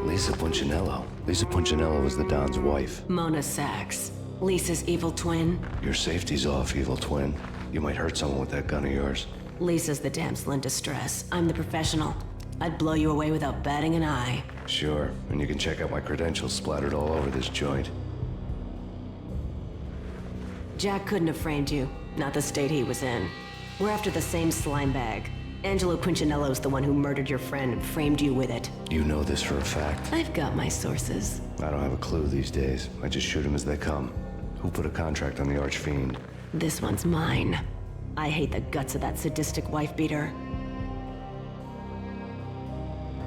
Lisa Punchinello. Lisa Punchinello was the Don's wife. Mona Sachs. Lisa's evil twin. Your safety's off, evil twin. You might hurt someone with that gun of yours. Lisa's the damsel in distress. I'm the professional. I'd blow you away without batting an eye. Sure, and you can check out my credentials splattered all over this joint. Jack couldn't have framed you. Not the state he was in. We're after the same slime bag. Angelo Punchinello's the one who murdered your friend and framed you with it. You know this for a fact. I've got my sources. I don't have a clue these days. I just shoot them as they come. Who put a contract on the Archfiend? This one's mine. I hate the guts of that sadistic wife-beater.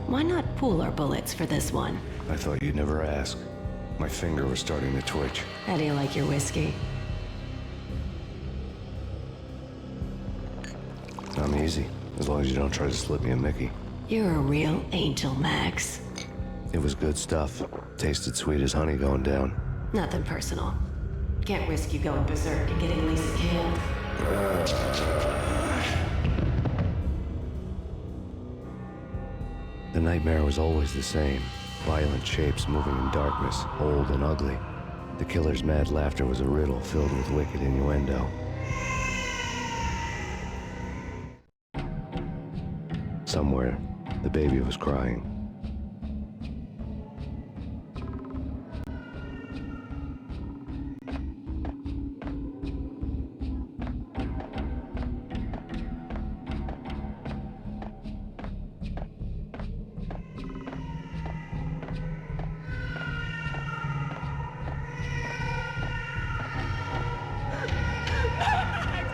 Why not pool our bullets for this one? I thought you'd never ask. My finger was starting to twitch. How do you like your whiskey? I'm easy, as long as you don't try to slip me a Mickey. You're a real angel, Max. It was good stuff. Tasted sweet as honey going down. Nothing personal. Can't risk you going berserk and getting Lisa killed. The nightmare was always the same. Violent shapes moving in darkness, old and ugly. The killer's mad laughter was a riddle filled with wicked innuendo. Somewhere, the baby was crying.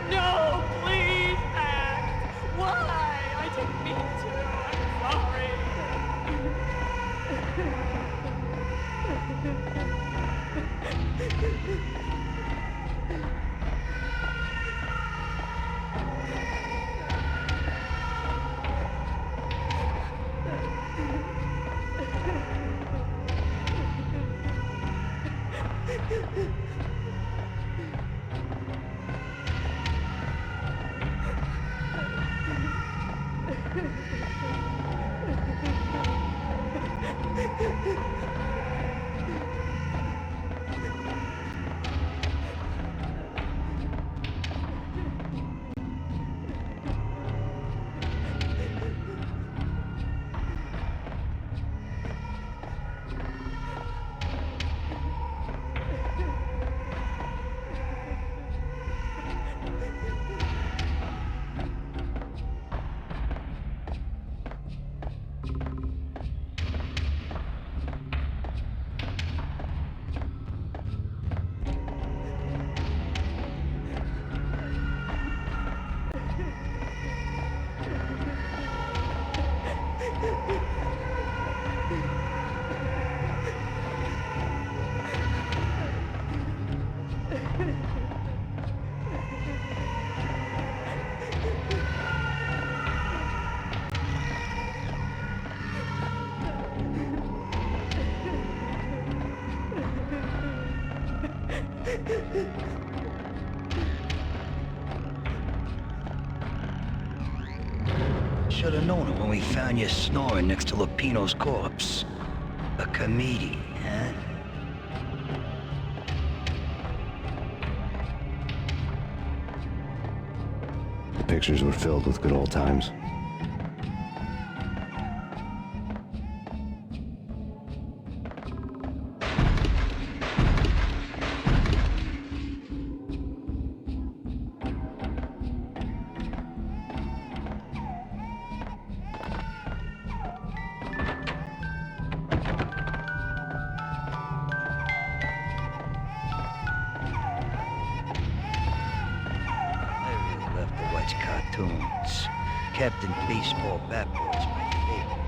No, please act. Why? I didn't mean to. Should have known it when we found you snoring next to Lupino's corpse. A comedian, huh? The pictures were filled with good old times. Cartoons. Captain Baseball Bat Boy's my favorite.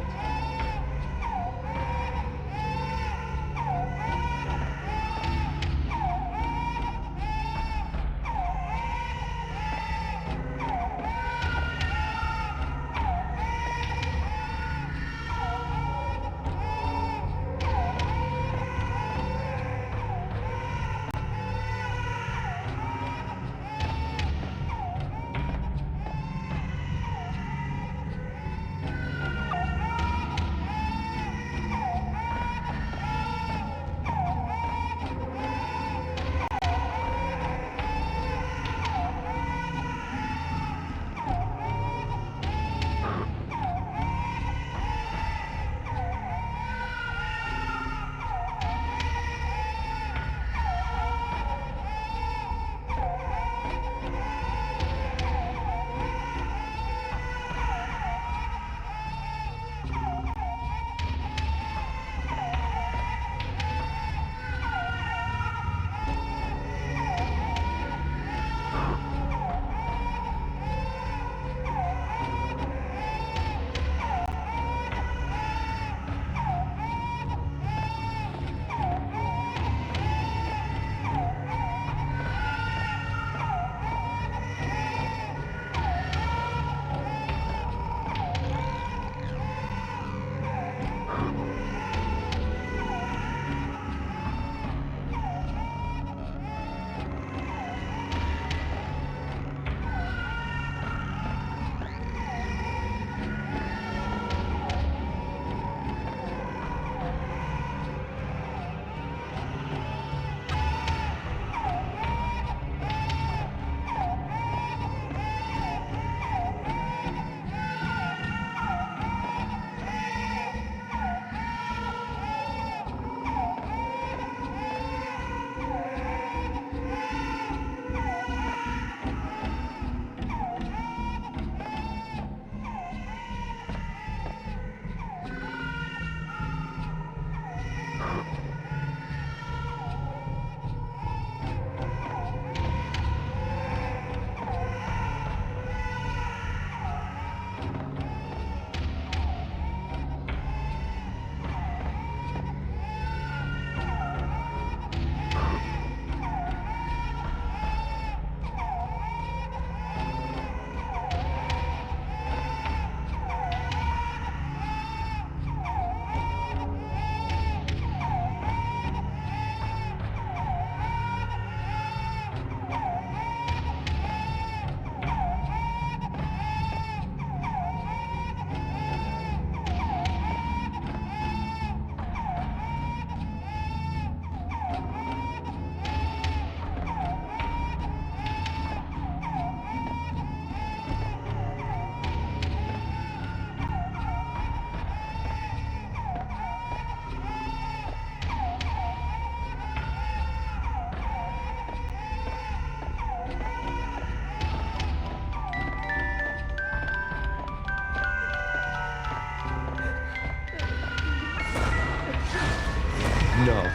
No.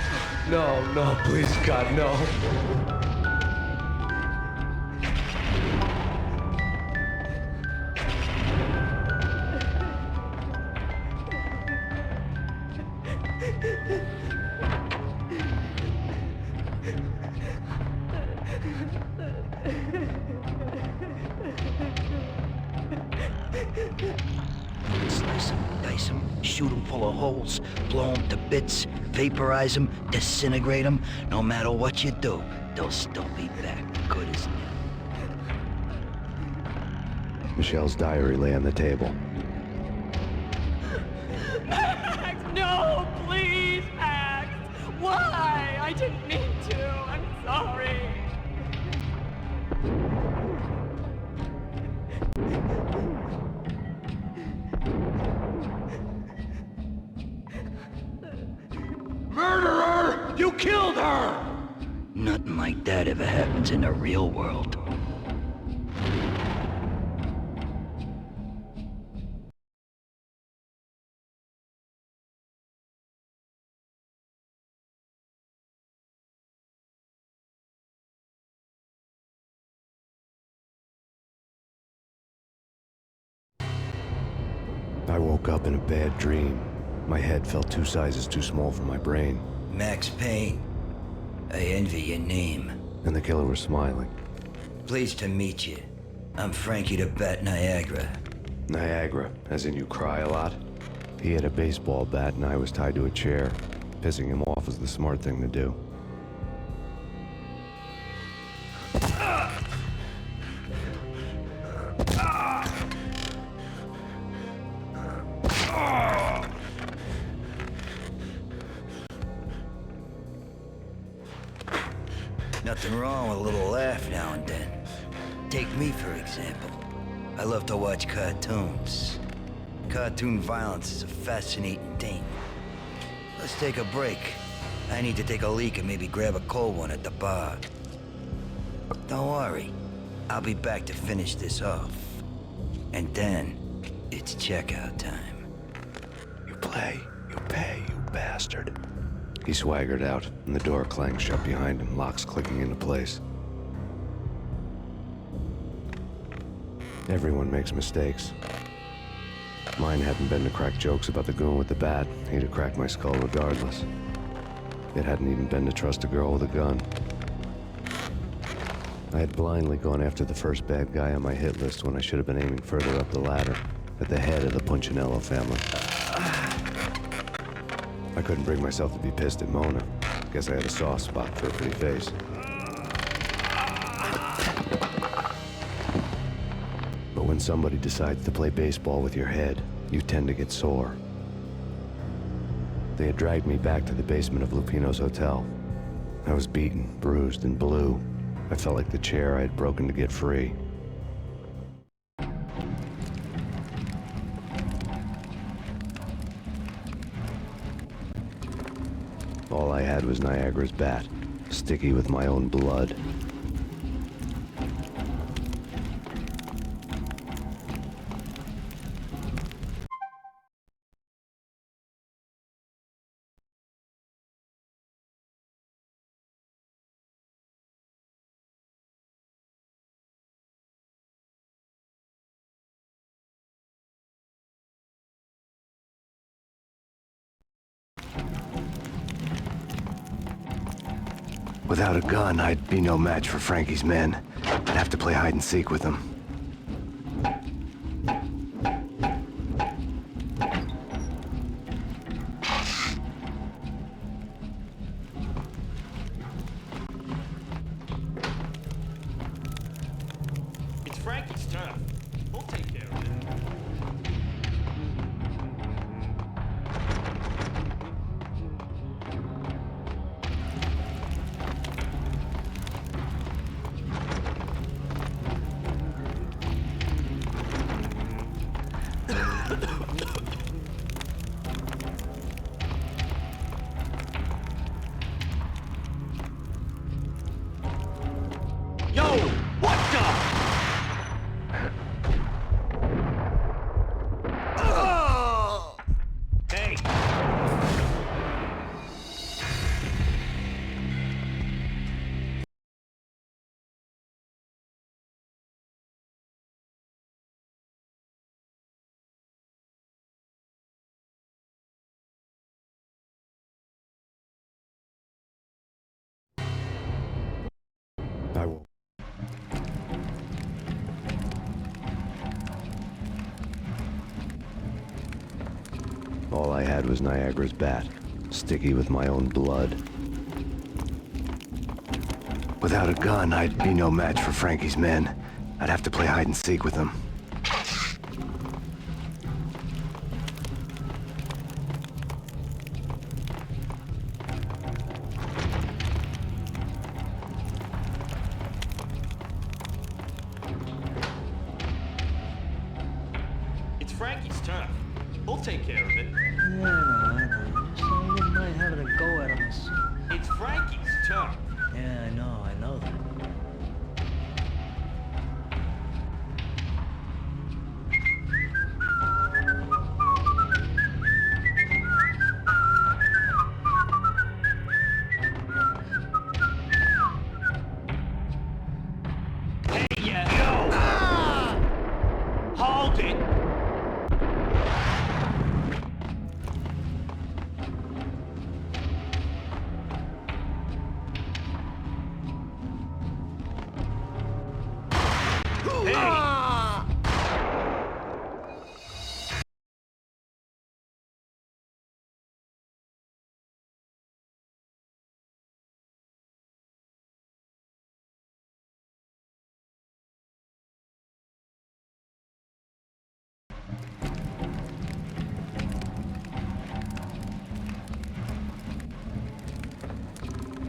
No, no, please, God, no. Slice them, dice them, shoot them full of holes, blow them to bits, vaporize them, disintegrate them. No matter what you do, they'll still be back, good as new. Michelle's diary lay on the table. Max, no, please, Max. Why? I didn't mean to. I'm sorry. Murderer! You killed her! Nothing like that ever happens in the real world. I woke up in a bad dream. My head felt 2 sizes too small for my brain, Max Payne, I envy your name. and the killer was smiling. Pleased to meet you. I'm Frankie the Bat Niagara. Niagara, as in you cry a lot? He had a baseball bat and I was tied to a chair. Pissing him off was the smart thing to do. Nothing wrong with a little laugh now and then. Take me, for example. I love to watch cartoons. Cartoon violence is a fascinating thing. Let's take a break. I need to take a leak and maybe grab a cold one at the bar. Don't worry. I'll be back to finish this off. And then, it's checkout time. You play, you pay, you bastard. He swaggered out, and the door clanged shut behind him, locks clicking into place. Everyone makes mistakes. Mine hadn't been to crack jokes about the goon with the bat. He'd have cracked my skull regardless. It hadn't even been to trust a girl with a gun. I had blindly gone after the first bad guy on my hit list when I should have been aiming further up the ladder, at the head of the Punchinello family. I couldn't bring myself to be pissed at Mona. Guess I had a soft spot for her pretty face. But when somebody decides to play baseball with your head, you tend to get sore. They had dragged me back to the basement of Lupino's hotel. I was beaten, bruised, and blue. I felt like the chair I had broken to get free. All I had was Niagara's bat, sticky with my own blood. Without a gun, I'd be no match for Frankie's men. I'd have to play hide and seek with them. It's Frankie's turf. We'll take care of it. I had was Niagara's bat, sticky with my own blood. Without a gun, I'd be no match for Frankie's men. I'd have to play hide and seek with them. It's Frankie's turn. We'll take care of it. Yeah, I know. Just I wouldn't mind having a go at him. It's Frankie's turn. Yeah, I know that. Hey, yo! Hold it!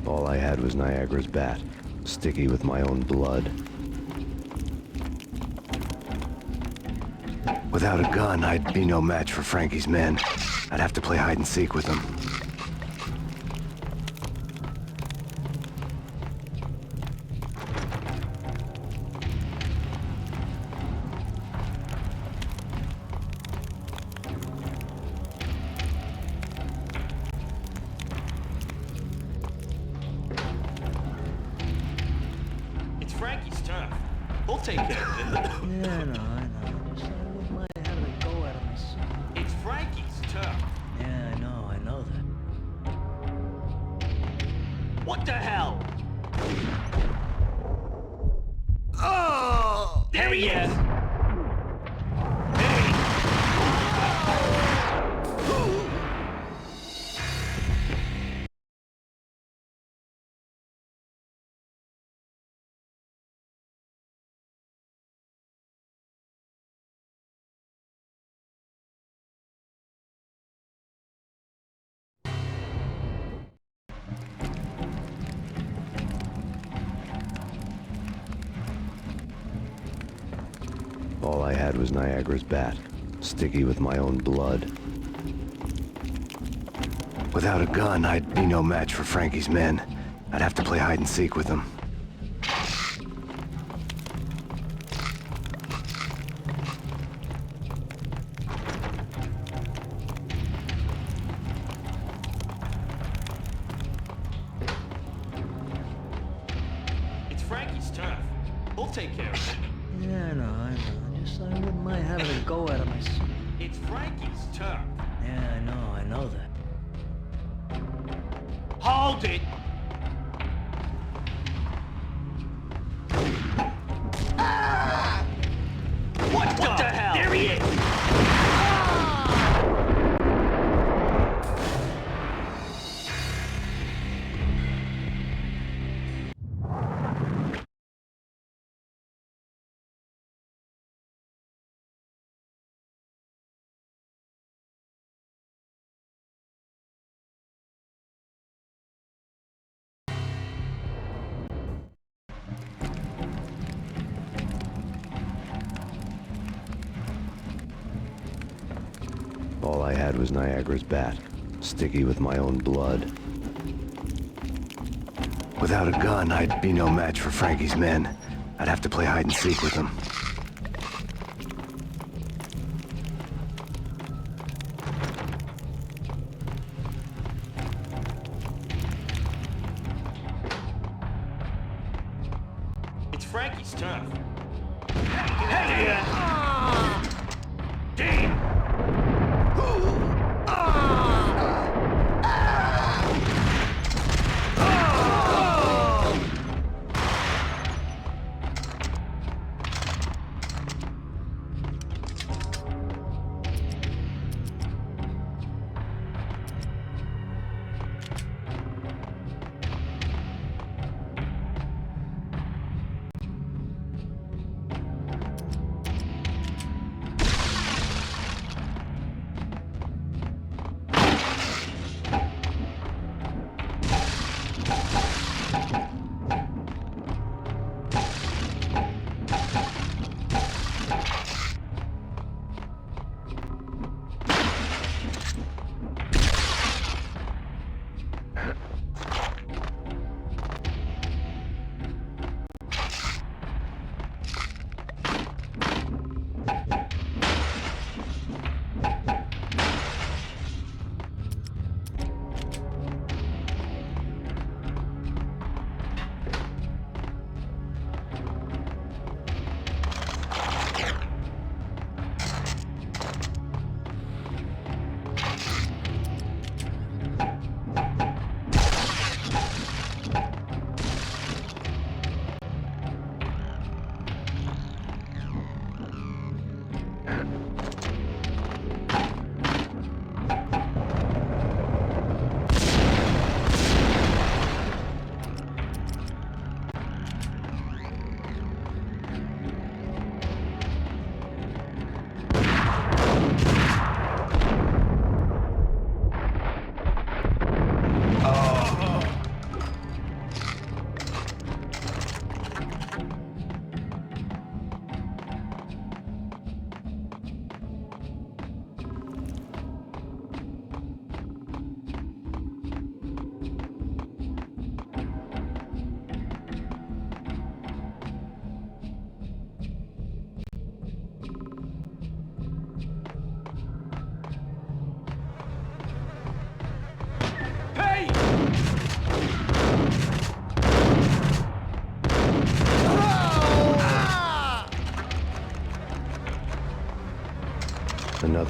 All I had was Niagara's bat, sticky with my own blood. Without a gun, I'd be no match for Frankie's men. I'd have to play hide and seek with them. It's Frankie's turn. We'll take care of it. Yeah, I know. Just I wouldn't mind having a go at him. It's Frankie's turn. Yeah, I know that. What the hell? Oh! There he is! All I had was Niagara's bat, sticky with my own blood. Without a gun, I'd be no match for Frankie's men. I'd have to play hide and seek with them. It's Frankie's turn. We'll take care of it. Yeah, I know. Just I wouldn't mind having a go at him. It's Frankie's turn. Yeah, I know that. Hold it! What the hell? There he is! All I had was Niagara's bat, sticky with my own blood. Without a gun, I'd be no match for Frankie's men. I'd have to play hide and seek with them. It's Frankie's turn. Hey! Damn!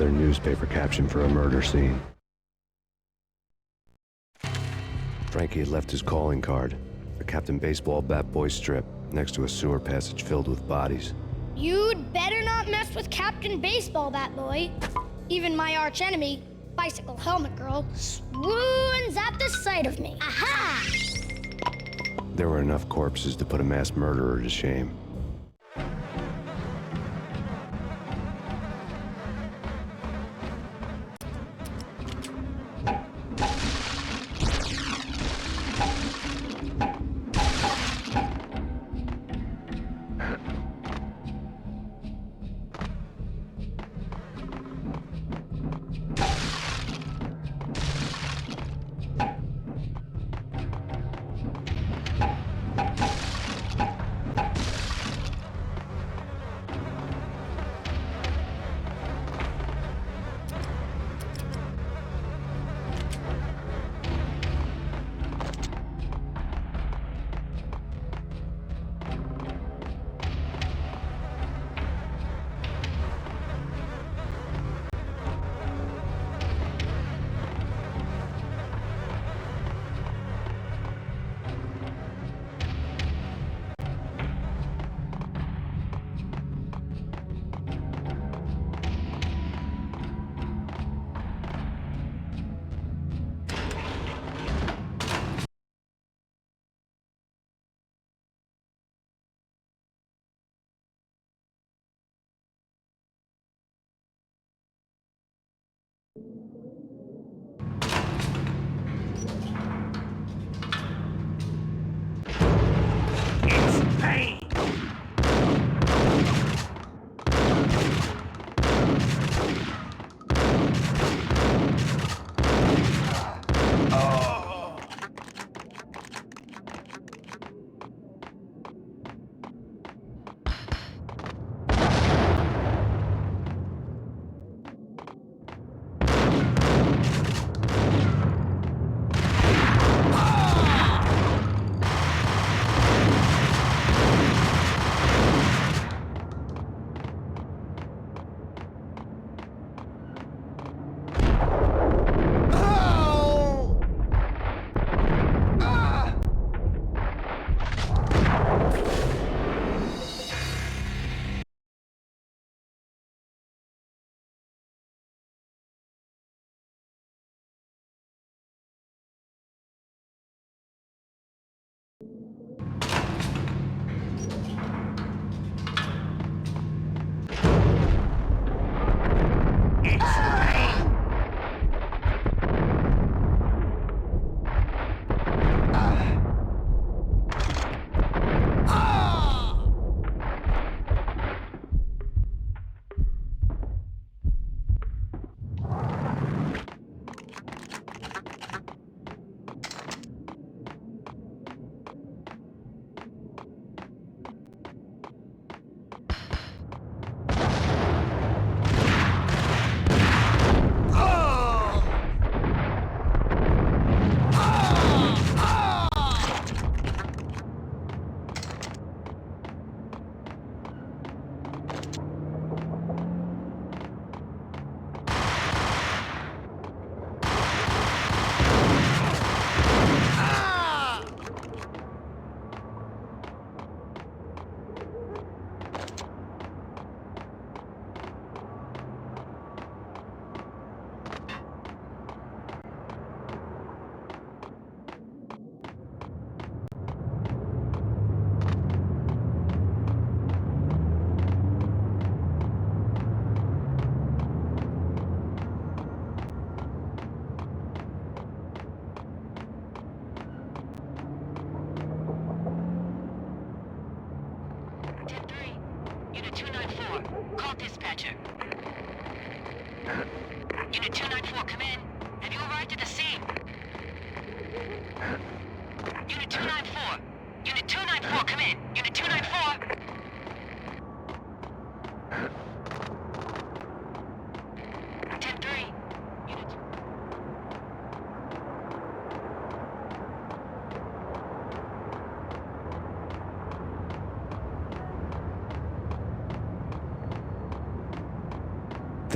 their newspaper caption for a murder scene. Frankie had left his calling card, a Captain Baseball bat boy strip, next to a sewer passage filled with bodies. You'd better not mess with Captain Baseball Bat Boy. Even my archenemy, Bicycle Helmet Girl, swoons at the sight of me. Aha! There were enough corpses to put a mass murderer to shame.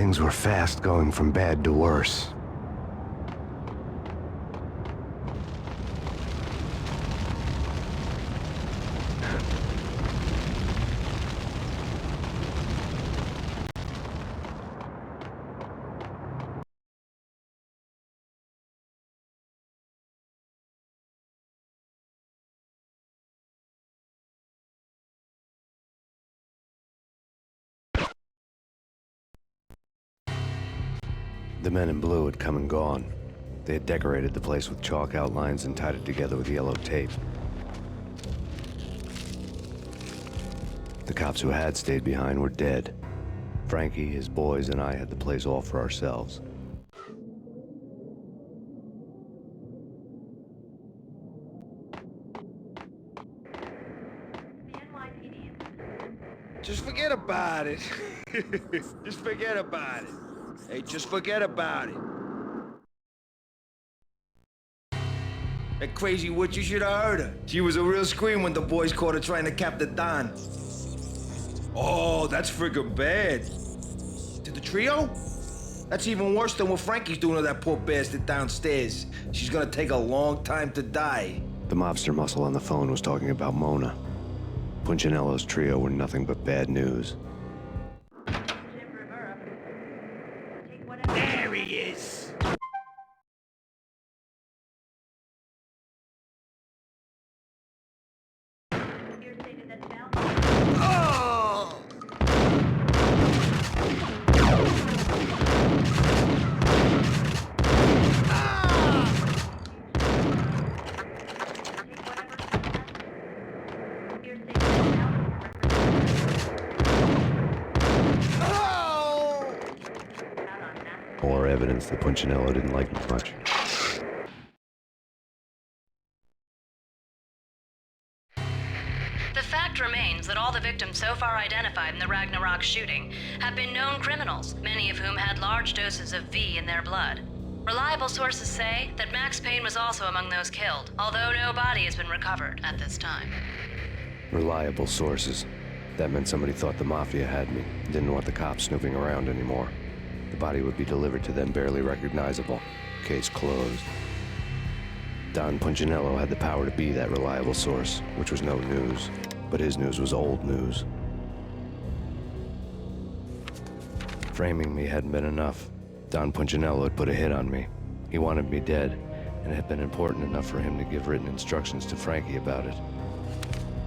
Things were fast going from bad to worse. The men in blue had come and gone. They had decorated the place with chalk outlines and tied it together with yellow tape. The cops who had stayed behind were dead. Frankie, his boys, and I had the place all for ourselves. Just forget about it. Just forget about it. Hey, just forget about it. That crazy witch, you should have heard her. She was a real scream when the boys caught her trying to cap the Don. Oh, that's friggin' bad. To the trio? That's even worse than what Frankie's doing to that poor bastard downstairs. She's gonna take a long time to die. The mobster muscle on the phone was talking about Mona. Punchinello's trio were nothing but bad news. There he is! Oh! More evidence that Punchinello didn't like me much. The fact remains that all the victims so far identified in the Ragnarok shooting have been known criminals, many of whom had large doses of V in their blood. Reliable sources say that Max Payne was also among those killed, although no body has been recovered at this time. Reliable sources. That meant somebody thought the Mafia had me, didn't want the cops snooping around anymore. The body would be delivered to them barely recognizable. Case closed. Don Punchinello had the power to be that reliable source, which was no news. But his news was old news. Framing me hadn't been enough. Don Punchinello had put a hit on me. He wanted me dead, and it had been important enough for him to give written instructions to Frankie about it.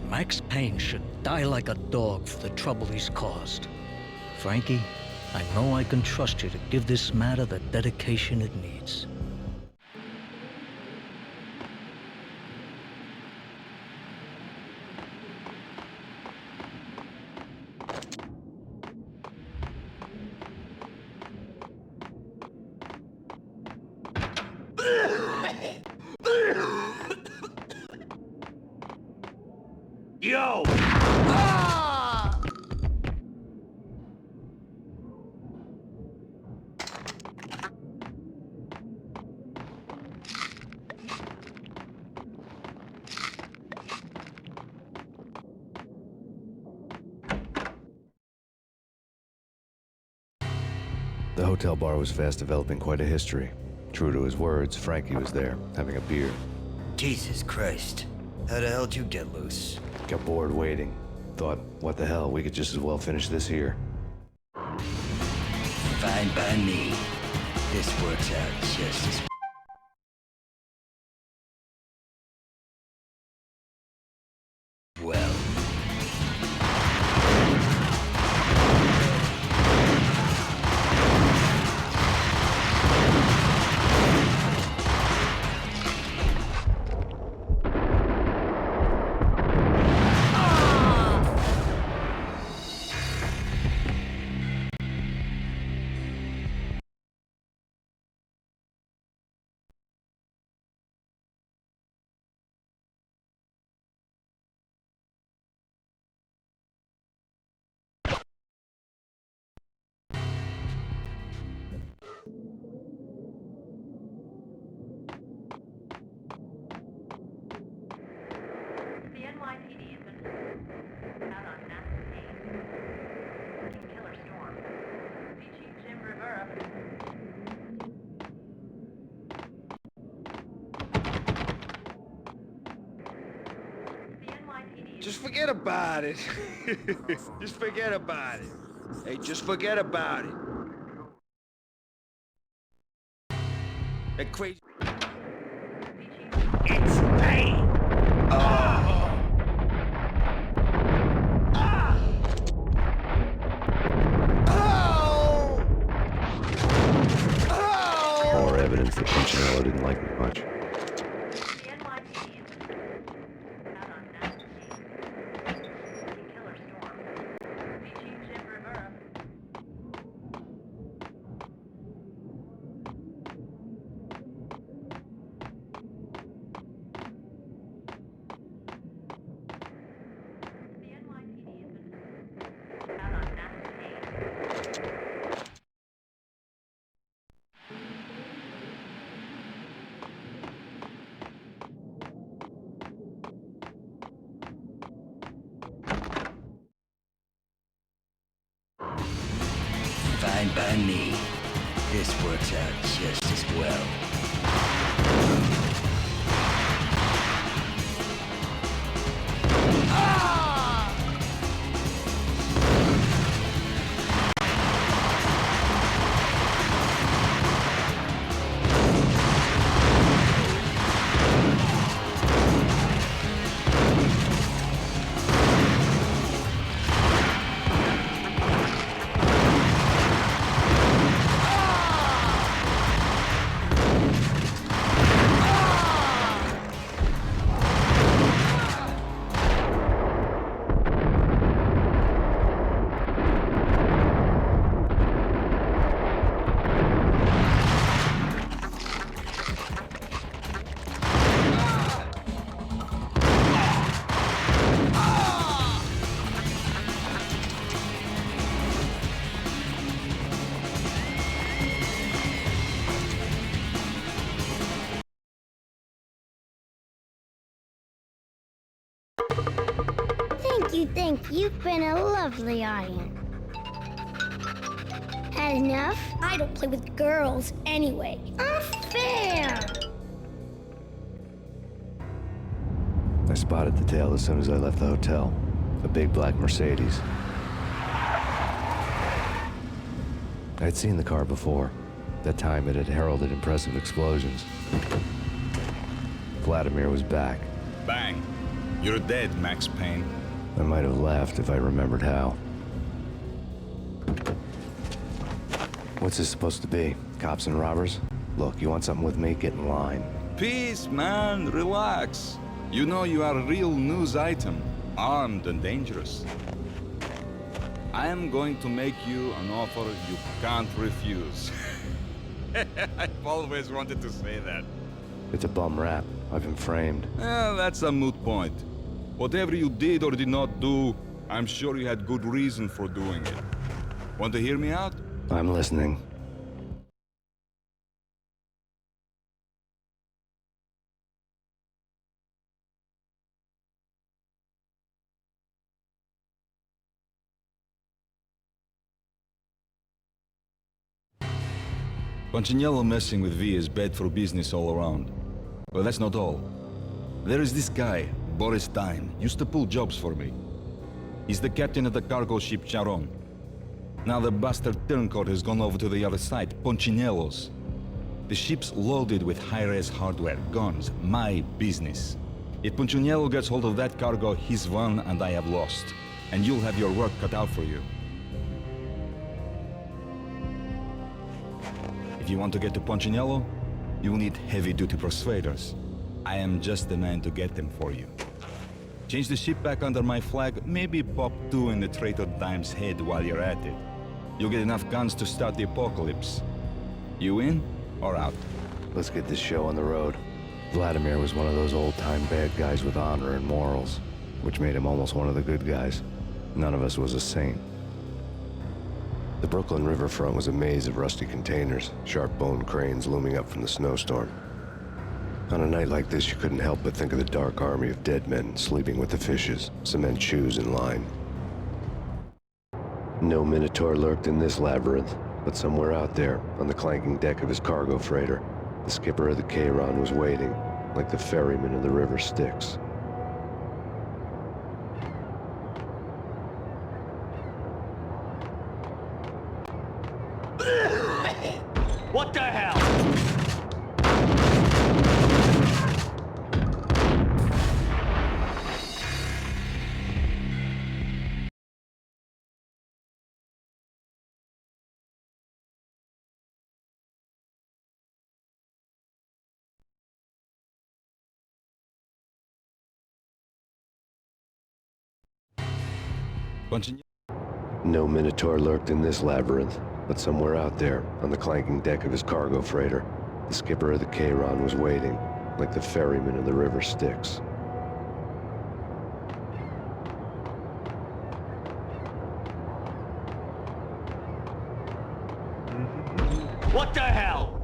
Max Payne should die like a dog for the trouble he's caused. Frankie, I know I can trust you to give this matter the dedication it needs. Yo! The hotel bar was fast developing quite a history. True to his words, Frankie was there, having a beer. Jesus Christ. How the hell did you get loose? Got bored waiting. Thought, what the hell, we could just as well finish this here. Fine by me. This works out just as Just forget about it. Just forget about it. Hey, just forget about it. That crazy... It's Payne! More evidence that Punchinello didn't like me much. Fine by me. This works out just as well. Thank you. You've been a lovely audience. Had enough? I don't play with girls anyway. Unfair! I spotted the tail as soon as I left the hotel. A big black Mercedes. I'd seen the car before. That time it had heralded impressive explosions. Vladimir was back. Bang. You're dead, Max Payne. I might have laughed if I remembered how. What's this supposed to be? Cops and robbers? Look, you want something with me? Get in line. Peace, man. Relax. You know you are a real news item. Armed and dangerous. I am going to make you an offer you can't refuse. I've always wanted to say that. It's a bum rap. I've been framed. That's a moot point. Whatever you did or did not do, I'm sure you had good reason for doing it. Want to hear me out? I'm listening. Punchinello messing with V is bad for business all around. But that's not all. There is this guy, Boris Stein, used to pull jobs for me. He's the captain of the cargo ship Charon. Now the bastard turncoat has gone over to the other side, Punchinello's. The ship's loaded with high-res hardware, guns, my business. If Punchinello gets hold of that cargo, he's won and I have lost. And you'll have your work cut out for you. If you want to get to Punchinello, you'll need heavy-duty persuaders. I am just the man to get them for you. Change the ship back under my flag, maybe pop 2 in the traitor Dime's head while you're at it. You'll get enough guns to start the apocalypse. You in or out? Let's get this show on the road. Vladimir was one of those old-time bad guys with honor and morals, which made him almost one of the good guys. None of us was a saint. The Brooklyn riverfront was a maze of rusty containers, sharp-boned cranes looming up from the snowstorm. On a night like this, you couldn't help but think of the dark army of dead men sleeping with the fishes, cement shoes in line. No Minotaur lurked in this labyrinth, but somewhere out there, on the clanking deck of his cargo freighter, the skipper of the Chiron was waiting, like the ferryman of the river Styx. Bunch No Minotaur lurked in this labyrinth, but somewhere out there, on the clanking deck of his cargo freighter, the skipper of the Chiron was waiting, like the ferryman of the river Styx. What the hell?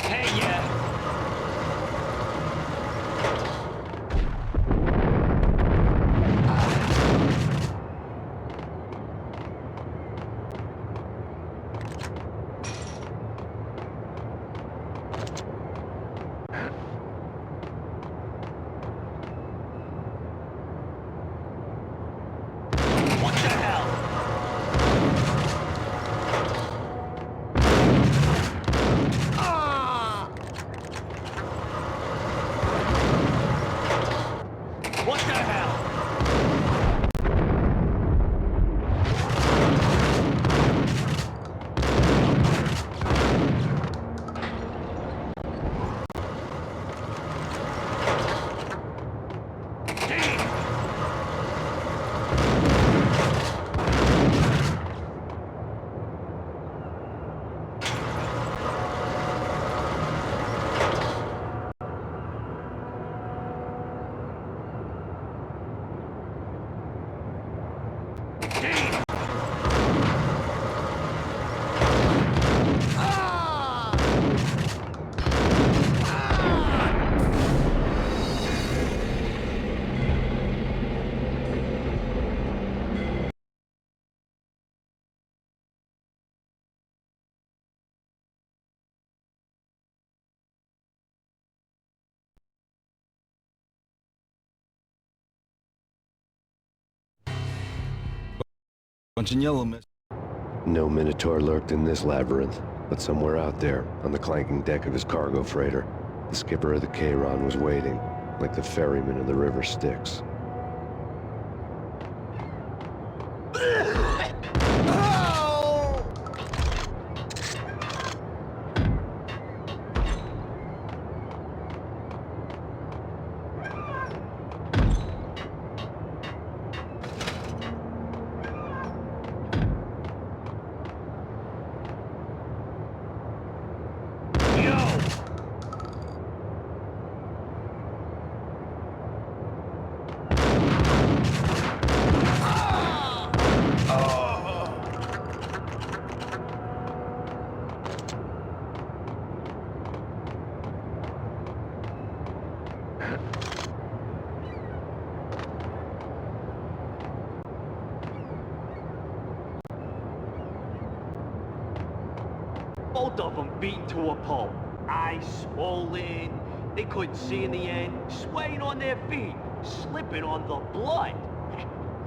Hey, yeah. What the hell? What the hell? Punchinello mess. No Minotaur lurked in this labyrinth, but somewhere out there, on the clanking deck of his cargo freighter, the skipper of the Chiron was waiting, like the ferryman of the river Styx. Both of them beaten to a pulp. Eyes swollen. They couldn't see in the end. Swaying on their feet. Slipping on the blood.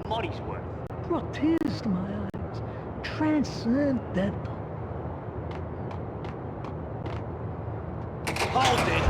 Money's worth. Brought tears to my eyes. Transcendental. Hold it!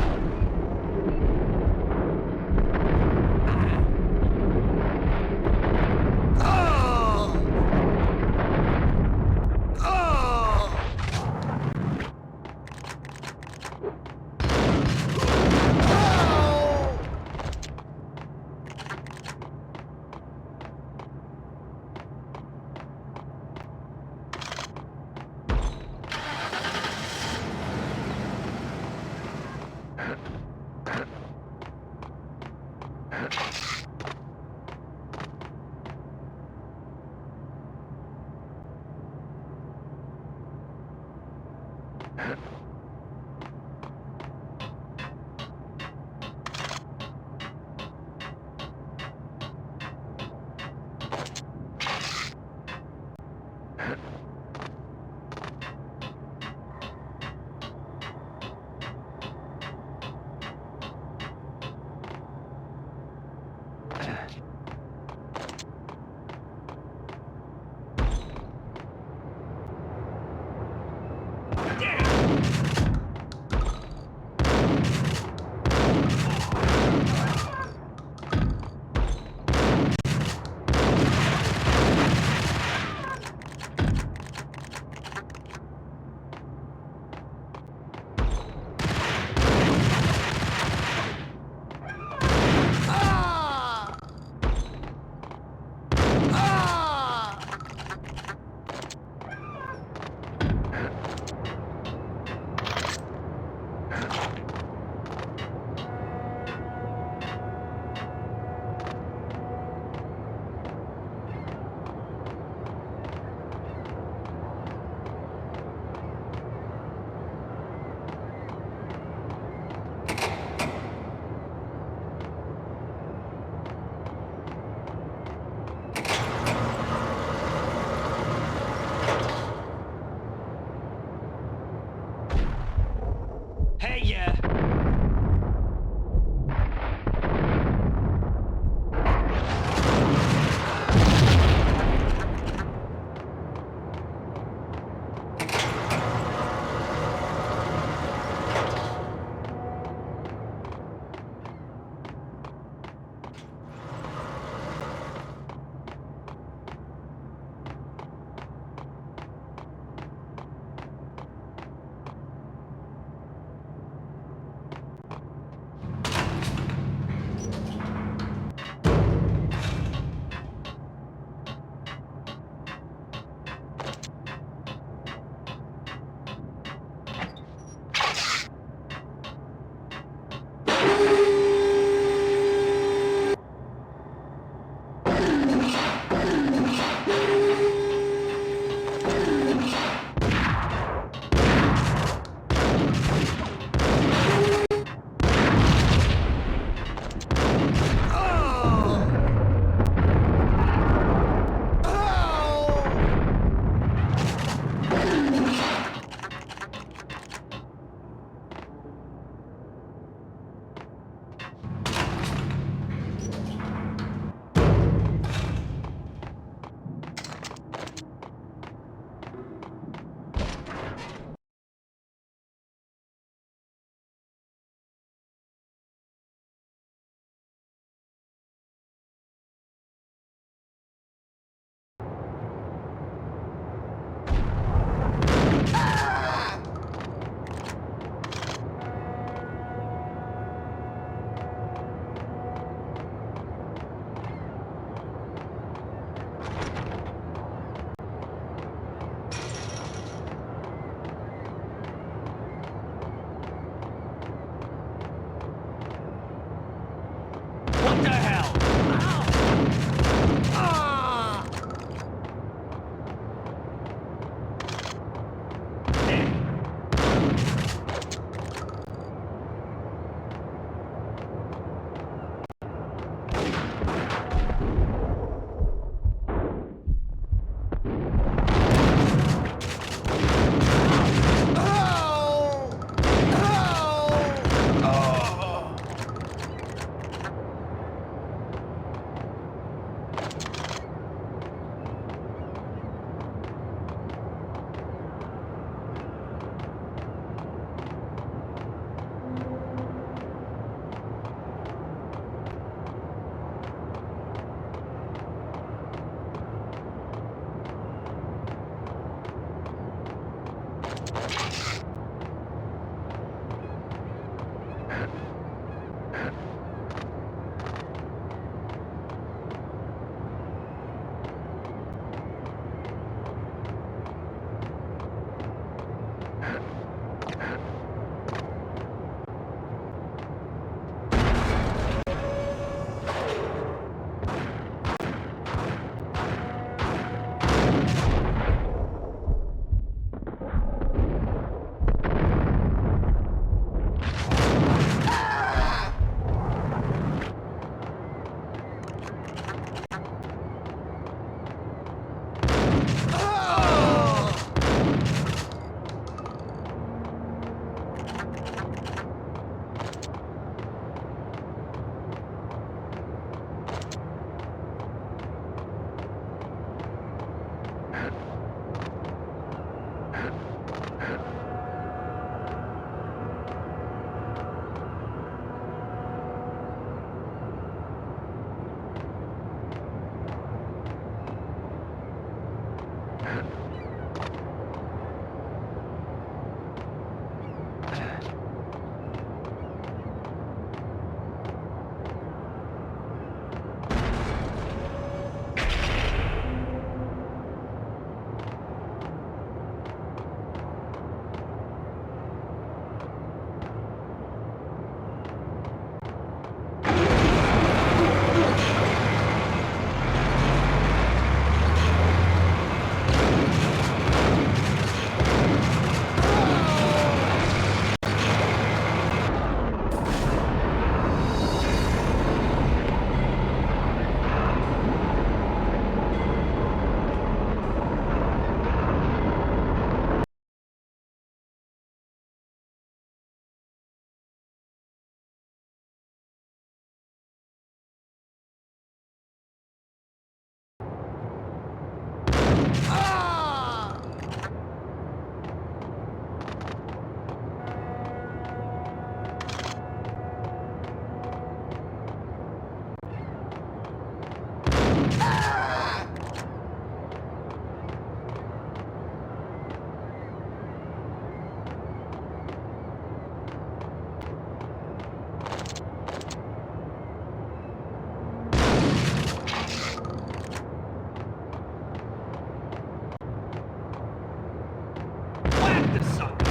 the sucker!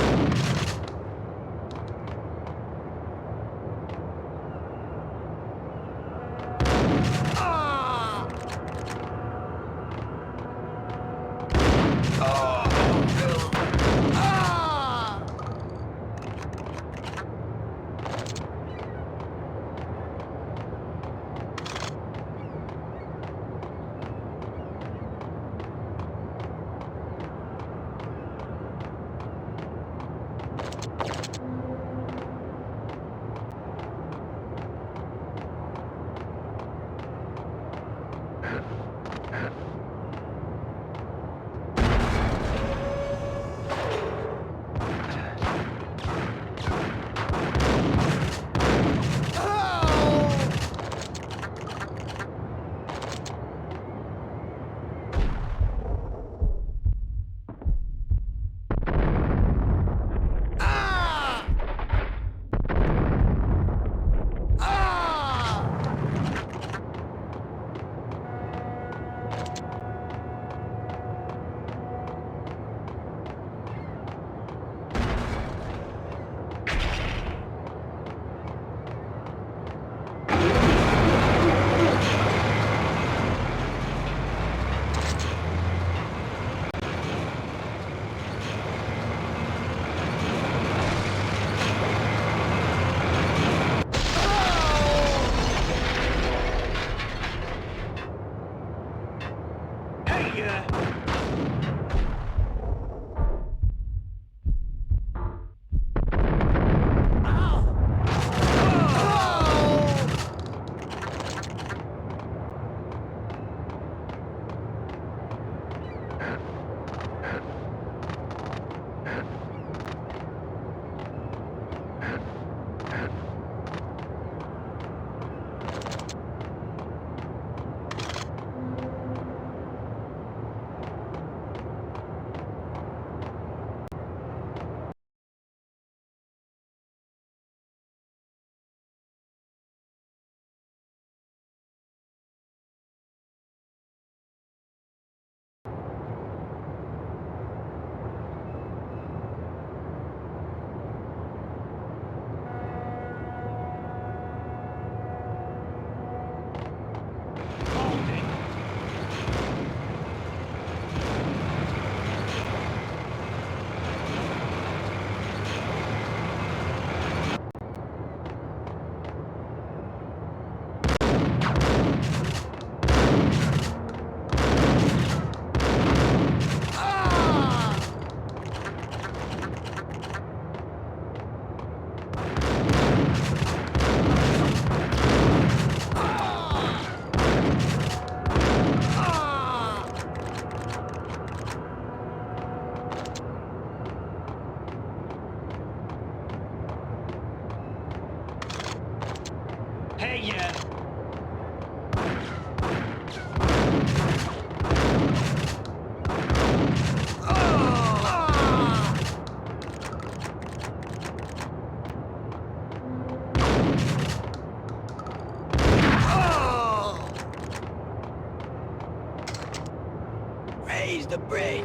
Raise the bridge.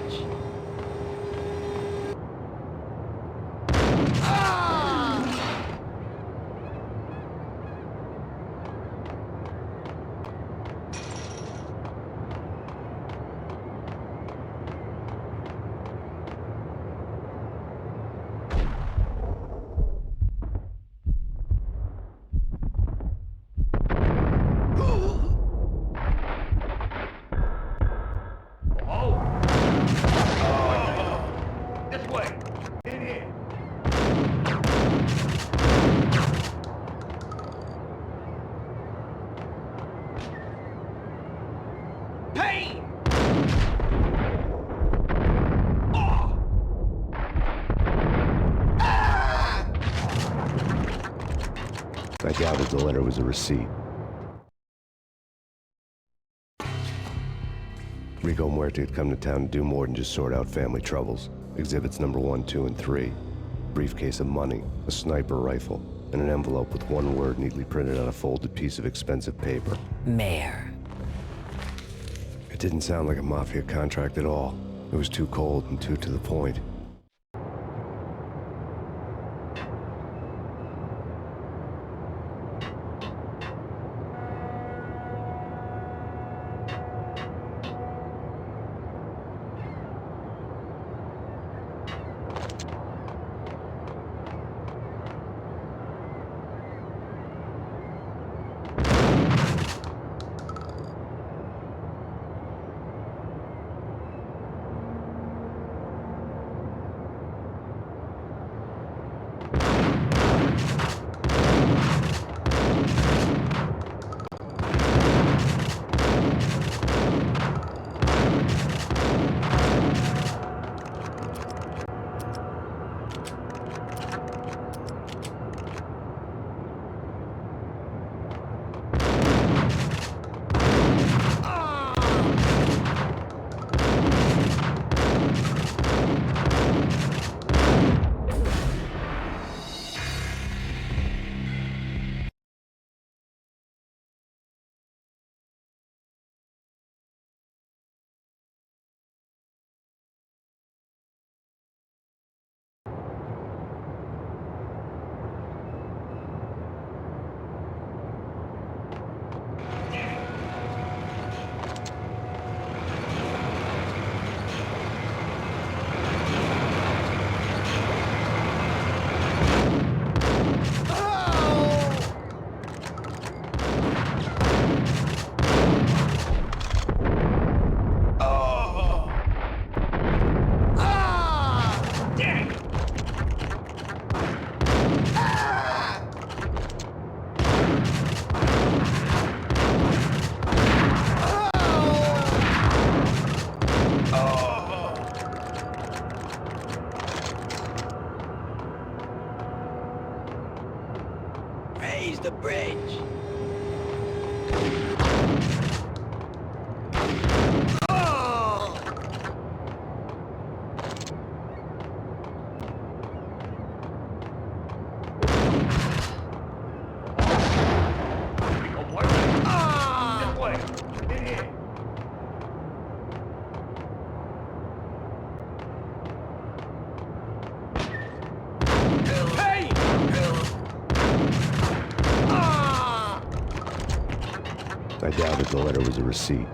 Payne! I doubted the letter was a receipt. Rico Muerte had come to town to do more than just sort out family troubles. Exhibits number 1, 2, and 3. Briefcase of money, a sniper rifle, and an envelope with one word neatly printed on a folded piece of expensive paper. Mayor. It didn't sound like a mafia contract at all. It was too cold and too to the point. bridge. I doubted the letter was a receipt.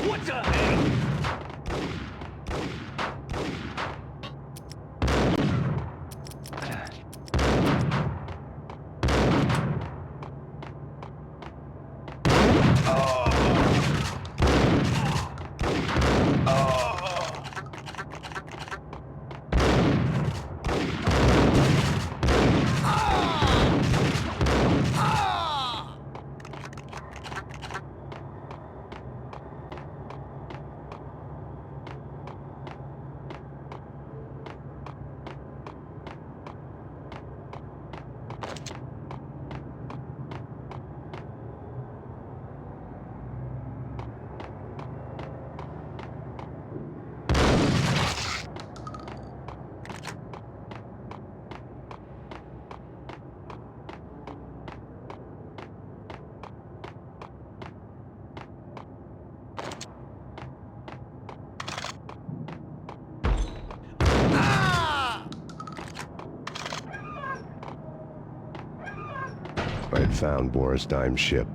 What the heck? I had found Boris Dime's ship.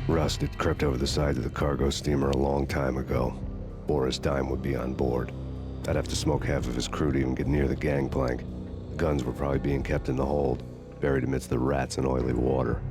Rust had crept over the side of the cargo steamer a long time ago. Boris Dime would be on board. I'd have to smoke half of his crew to even get near the gangplank. The guns were probably being kept in the hold, buried amidst the rats and oily water.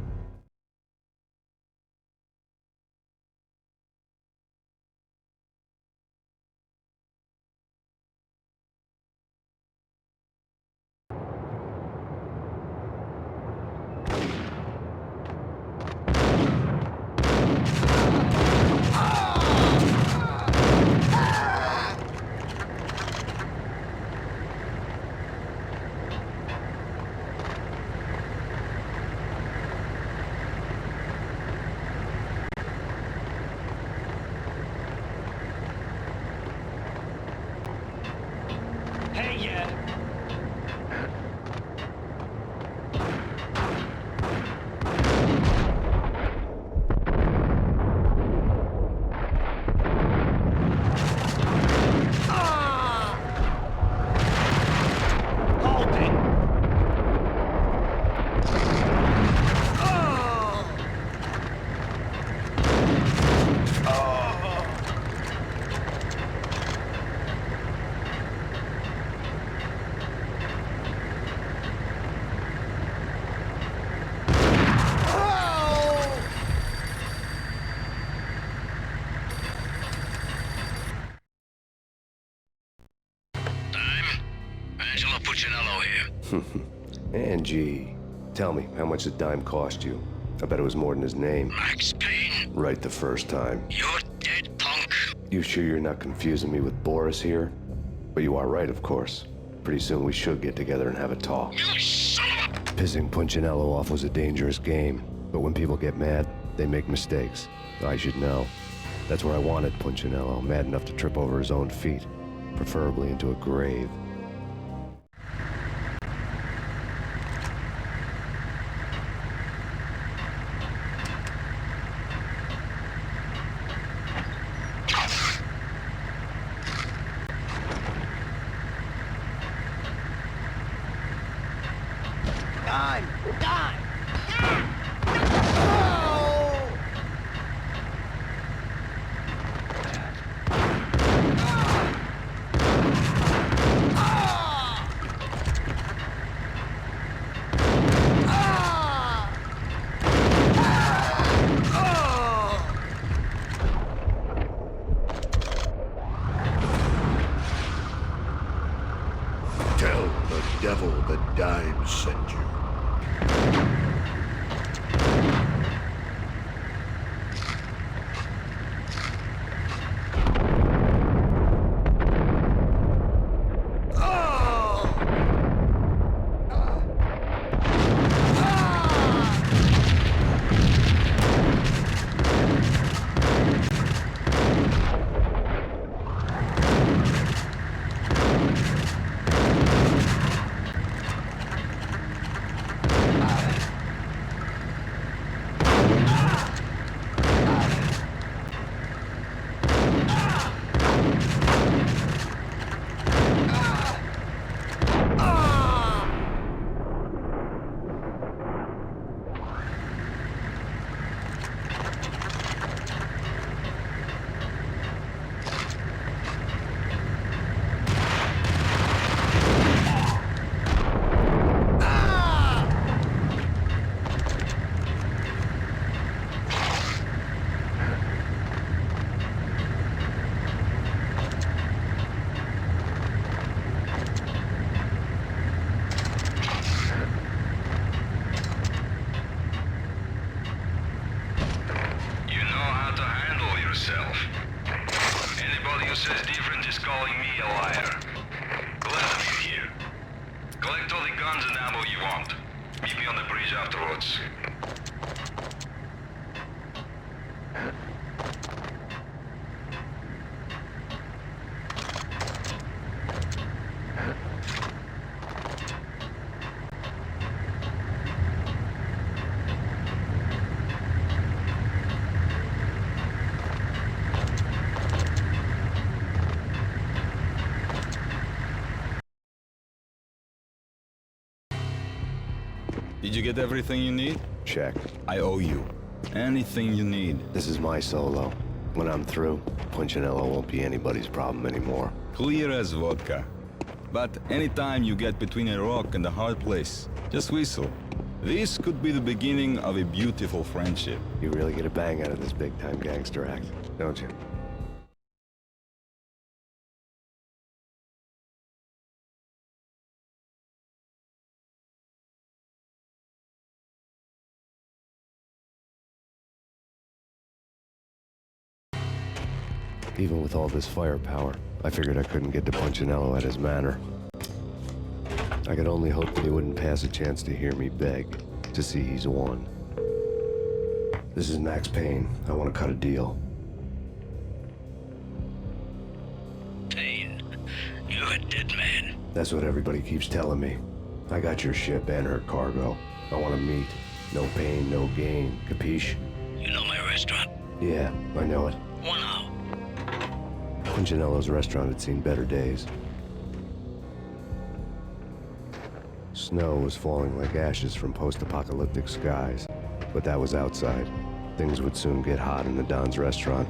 Hey, yeah. Hold it. Angie, tell me, how much did Dime cost you? I bet it was more than his name. Max Payne, Right the first time. you're dead, punk. You sure you're not confusing me with Boris here? But you are right, of course. Pretty soon we should get together and have a talk. You son of a... Pissing Punchinello off was a dangerous game, but when people get mad, they make mistakes. I should know. That's where I wanted Punchinello, mad enough to trip over his own feet, preferably into a grave. Tell the devil the dime sent you. Anybody who says different is calling me a liar. Glad of you here. Collect all the guns and ammo you want. Meet me on the bridge afterwards. Did you get everything you need? Check. I owe you. Anything you need. This is my solo. When I'm through, Punchinello won't be anybody's problem anymore. Clear as vodka. But anytime you get between a rock and a hard place, just whistle. This could be the beginning of a beautiful friendship. You really get a bang out of this big-time gangster act, don't you? Even with all this firepower, I figured I couldn't get to Punchinello at his manor. I could only hope that he wouldn't pass a chance to hear me beg, to see he's won. This is Max Payne. I want to cut a deal. Payne, you're a dead man. That's what everybody keeps telling me. I got your ship and her cargo. I want to meet. No pain, no gain. Capiche? You know my restaurant? Yeah, I know it. 1 hour. Punchinello's restaurant had seen better days. Snow was falling like ashes from post-apocalyptic skies, but that was outside. Things would soon get hot in the Don's restaurant.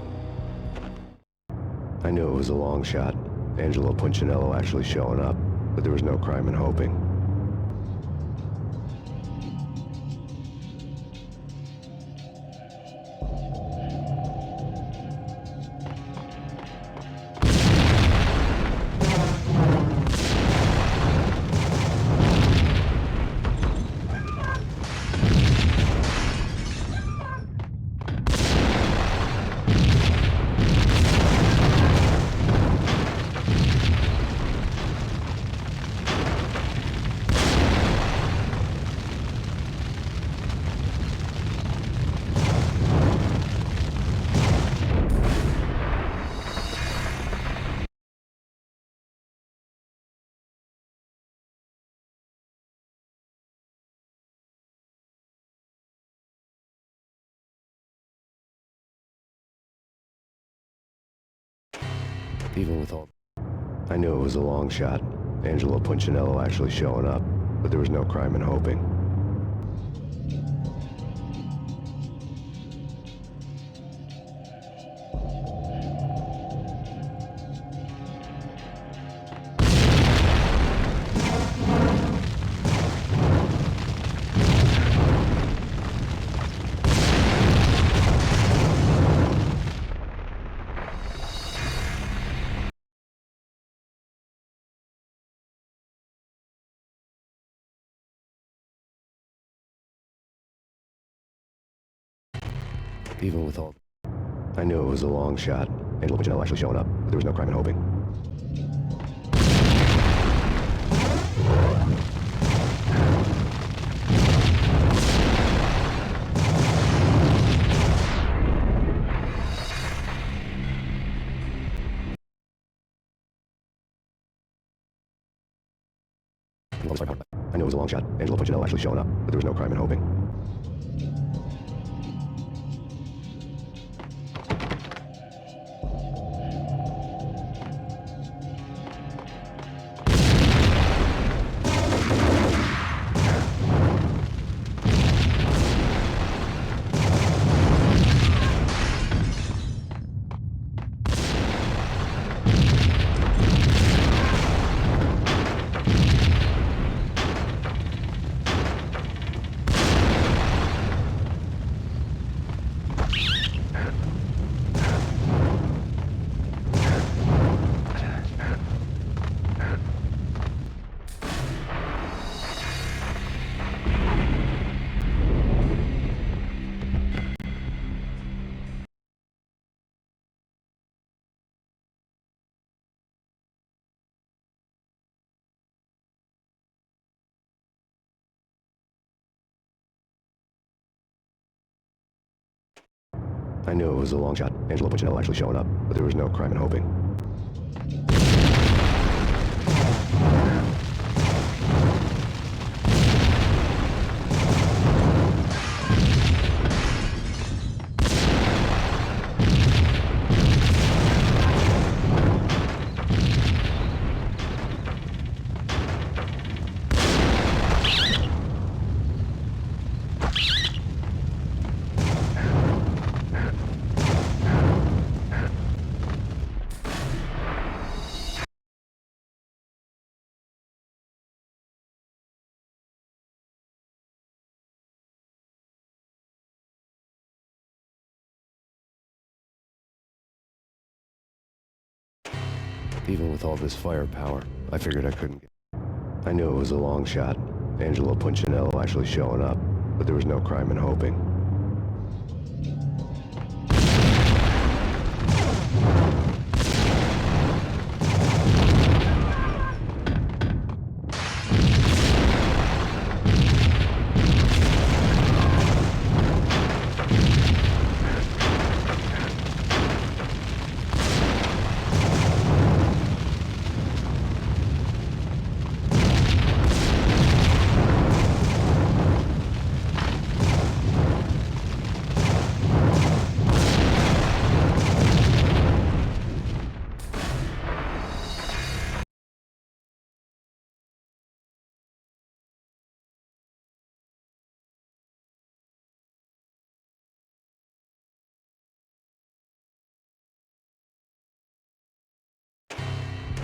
I knew it was a long shot, Angelo Punchinello actually showing up, but there was no crime in hoping. Even with all... I knew it was a long shot, Angelo Punchinello actually showing up, but there was no crime in hoping. Even with all... I knew it was a long shot, Angelo Punchinello actually showing up, but there was no crime in hoping. I knew it was a long shot, Angelo Punchinello actually showing up, but there was no crime in hoping. I knew it was a long shot, Angelo Punchinello actually showing up, but there was no crime in hoping. Even with all this firepower, I figured I couldn't get... I knew it was a long shot, Angelo Punchinello actually showing up, but there was no crime in hoping.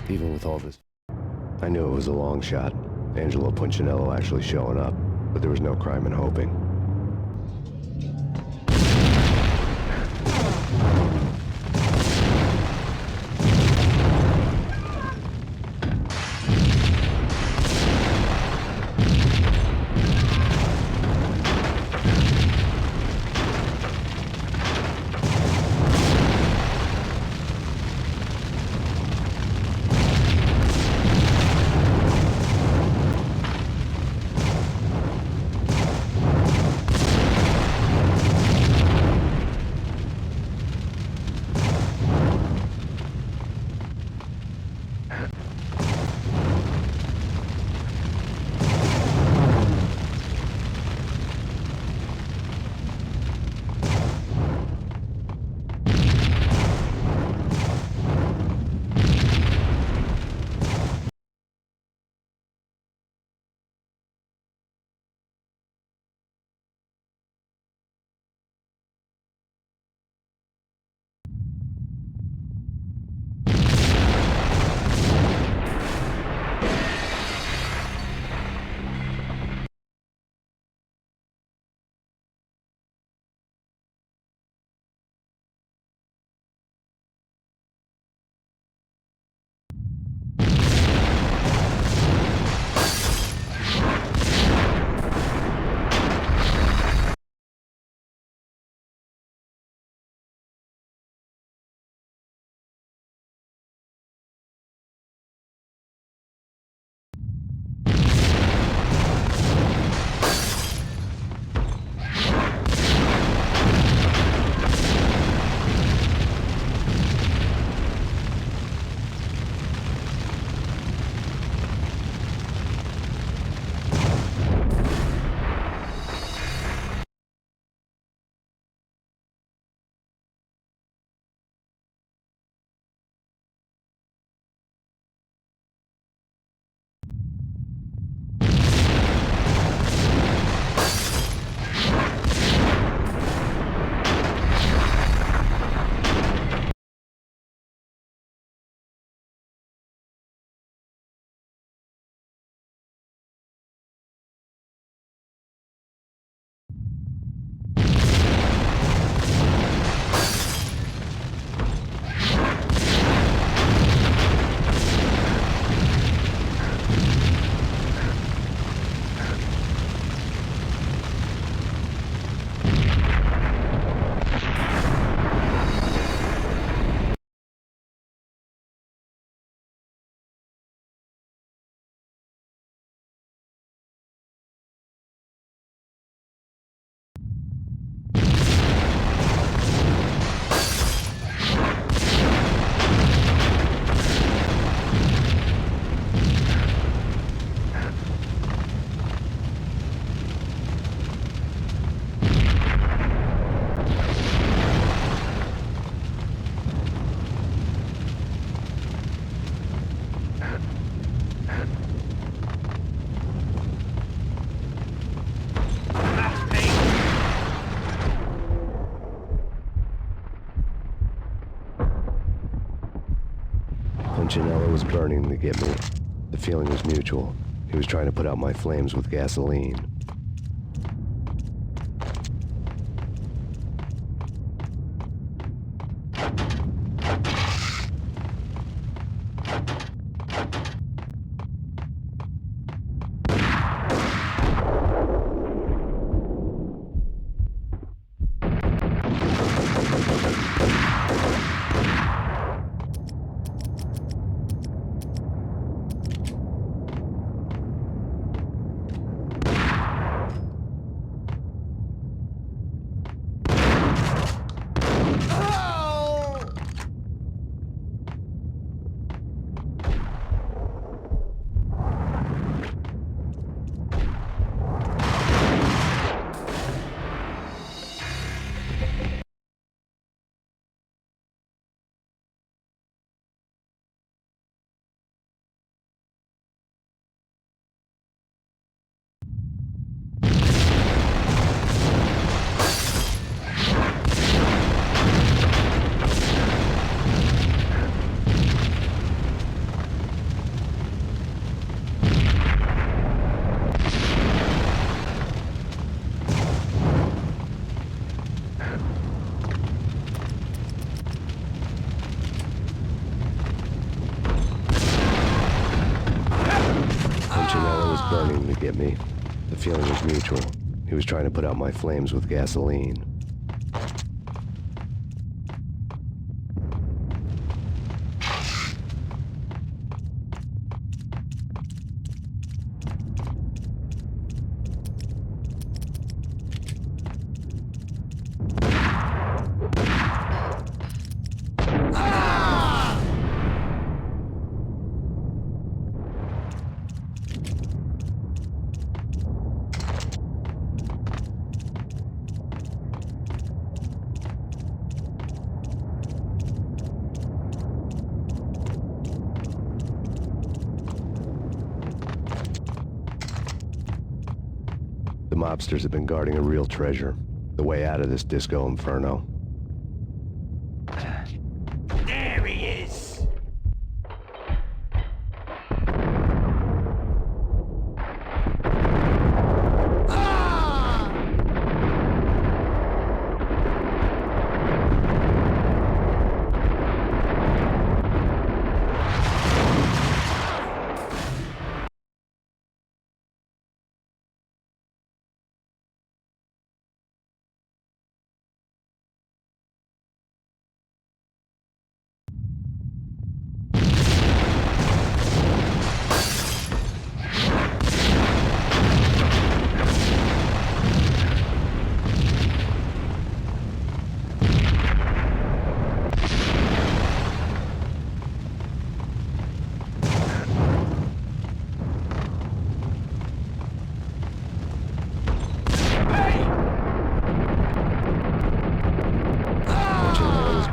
Even with all this... I knew it was a long shot, Angelo Punchinello actually showing up, but there was no crime in hoping. Punchinello was burning to get me. The feeling was mutual. He was trying to put out my flames with gasoline. Punchinello was burning to get me. The feeling was mutual. He was trying to put out my flames with gasoline. The mobsters have been guarding a real treasure. The way out of this disco inferno. There he is!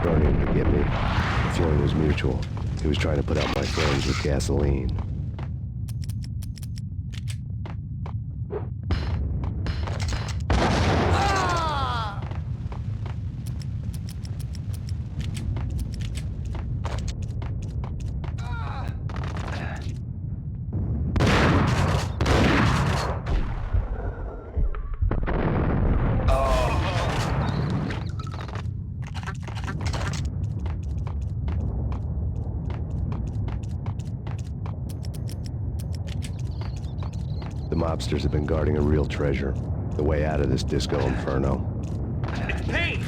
Burning to get me. The feeling was mutual. He was trying to put out my flames with gasoline. The mobsters have been guarding a real treasure. The way out of this disco inferno. It's Payne!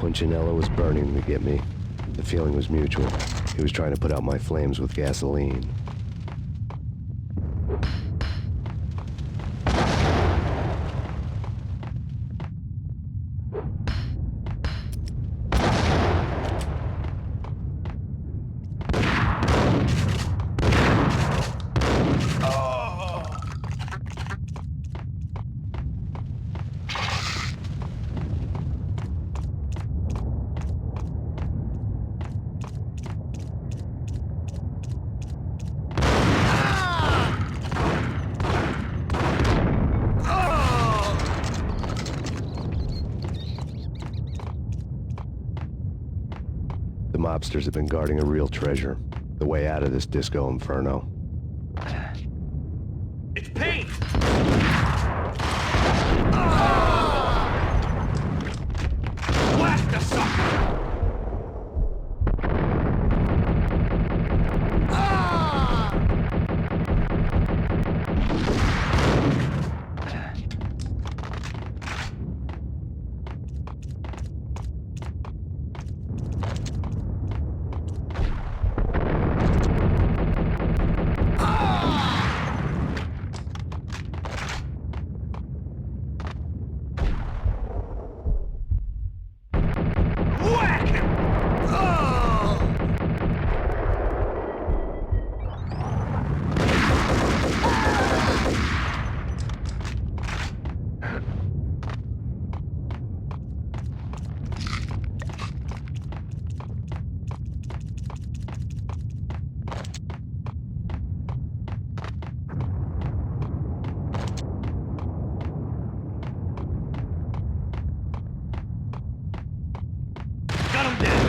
Punchinello was burning to get me. The feeling was mutual. He was trying to put out my flames with gasoline. The mobsters have been guarding a real treasure. The way out of this disco inferno. It's Payne! Blast the sucker! Got him dead!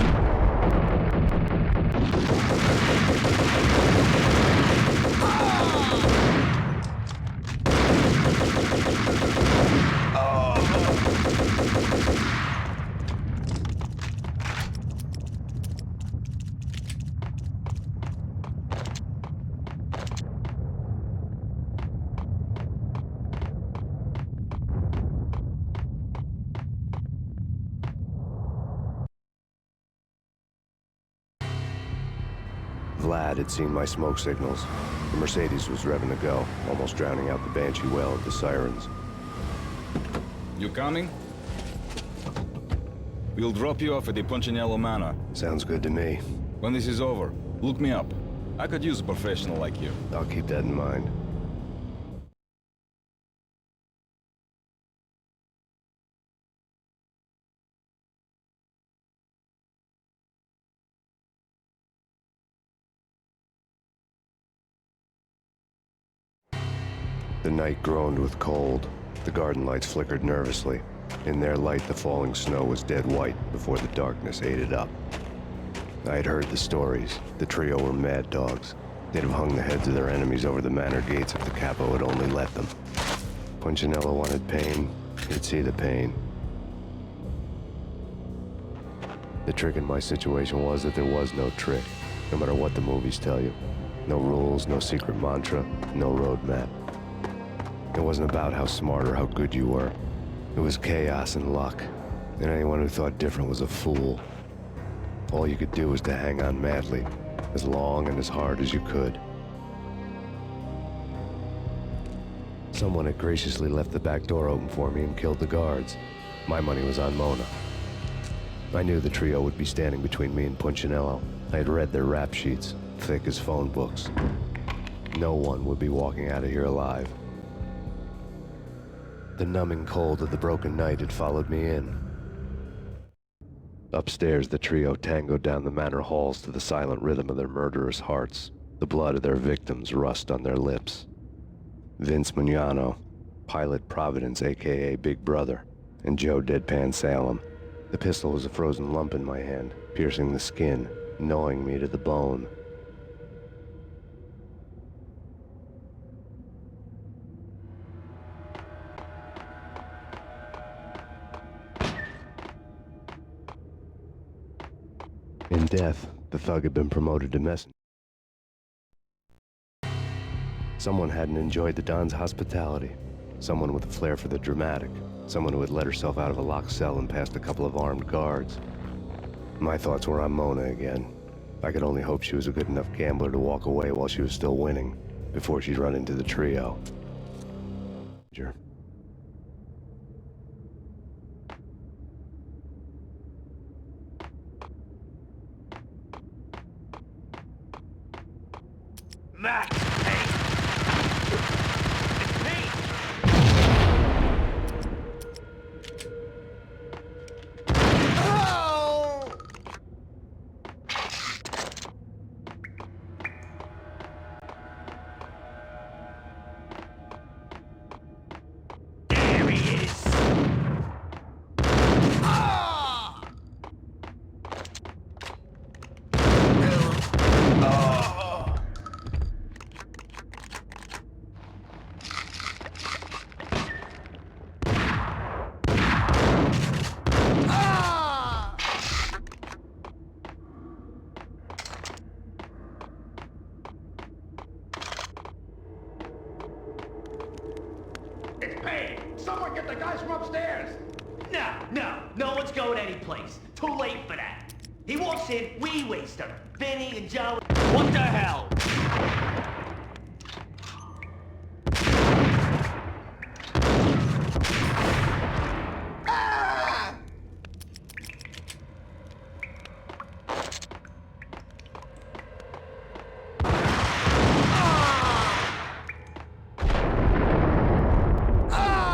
Vlad had seen my smoke signals. The Mercedes was revving to go, almost drowning out the banshee wail of the sirens. You coming? We'll drop you off at the Punchinello Manor. Sounds good to me. When this is over, look me up. I could use a professional like you. I'll keep that in mind. The night groaned with cold. The garden lights flickered nervously. In their light, the falling snow was dead white before the darkness ate it up. I had heard the stories. The trio were mad dogs. They'd have hung the heads of their enemies over the manor gates if the capo had only let them. Punchinello wanted Payne. He'd see the pain. The trick in my situation was that there was no trick, no matter what the movies tell you. No rules, no secret mantra, no roadmap. It wasn't about how smart or how good you were. It was chaos and luck, and anyone who thought different was a fool. All you could do was to hang on madly, as long and as hard as you could. Someone had graciously left the back door open for me and killed the guards. My money was on Mona. I knew the trio would be standing between me and Punchinello. I had read their rap sheets, thick as phone books. No one would be walking out of here alive. The numbing cold of the broken night had followed me in. Upstairs, the trio tangoed down the manor halls to the silent rhythm of their murderous hearts, the blood of their victims rust on their lips. Vince Mugnano, Pilot Providence, a.k.a. Big Brother, and Joe Deadpan Salem. The pistol was a frozen lump in my hand, piercing the skin, gnawing me to the bone. In death, the thug had been promoted to messenger. Someone hadn't enjoyed the Don's hospitality. Someone with a flair for the dramatic. Someone who had let herself out of a locked cell and past a couple of armed guards. My thoughts were on Mona again. I could only hope she was a good enough gambler to walk away while she was still winning, before she'd run into the trio. Sure. Max Payne! It's Payne! Oh! There he is! Ah! Oh! It's Payne! Someone get the guys from upstairs! No one's going anyplace. Too late for that. He walks in, we waste him. Vinny and Joe. What the hell? Ah!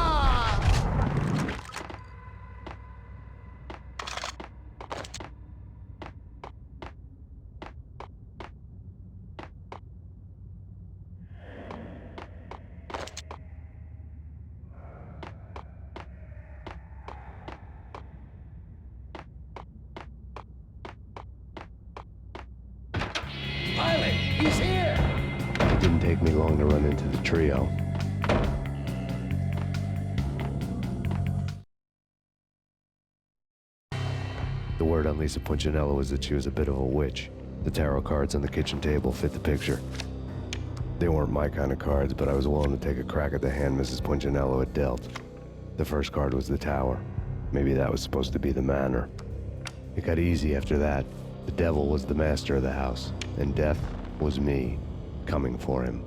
Pilot, he's here! It didn't take me long to run into the trio. The word on Lisa Punchinello was that she was a bit of a witch. The tarot cards on the kitchen table fit the picture. They weren't my kind of cards, but I was willing to take a crack at the hand Mrs. Punchinello had dealt. The first card was the Tower. Maybe that was supposed to be the Manor. It got easy after that. The devil was the master of the house, and death was me, coming for him.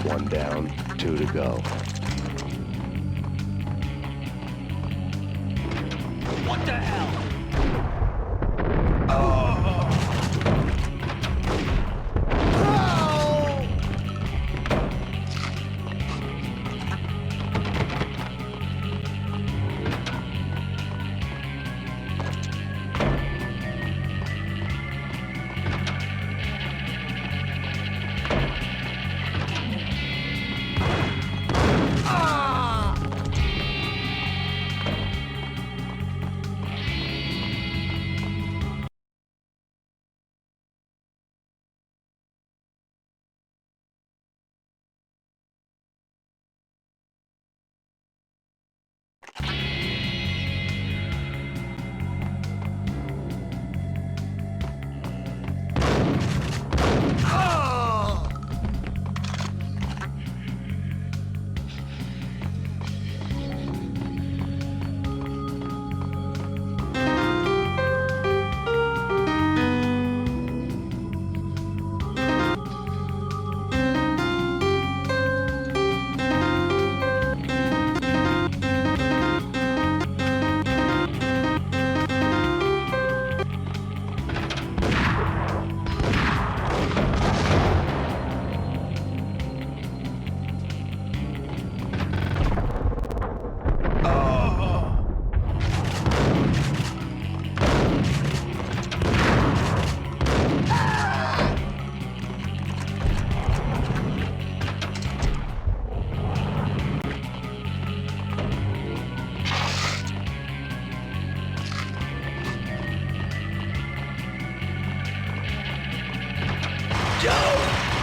One down, two to go. What the hell?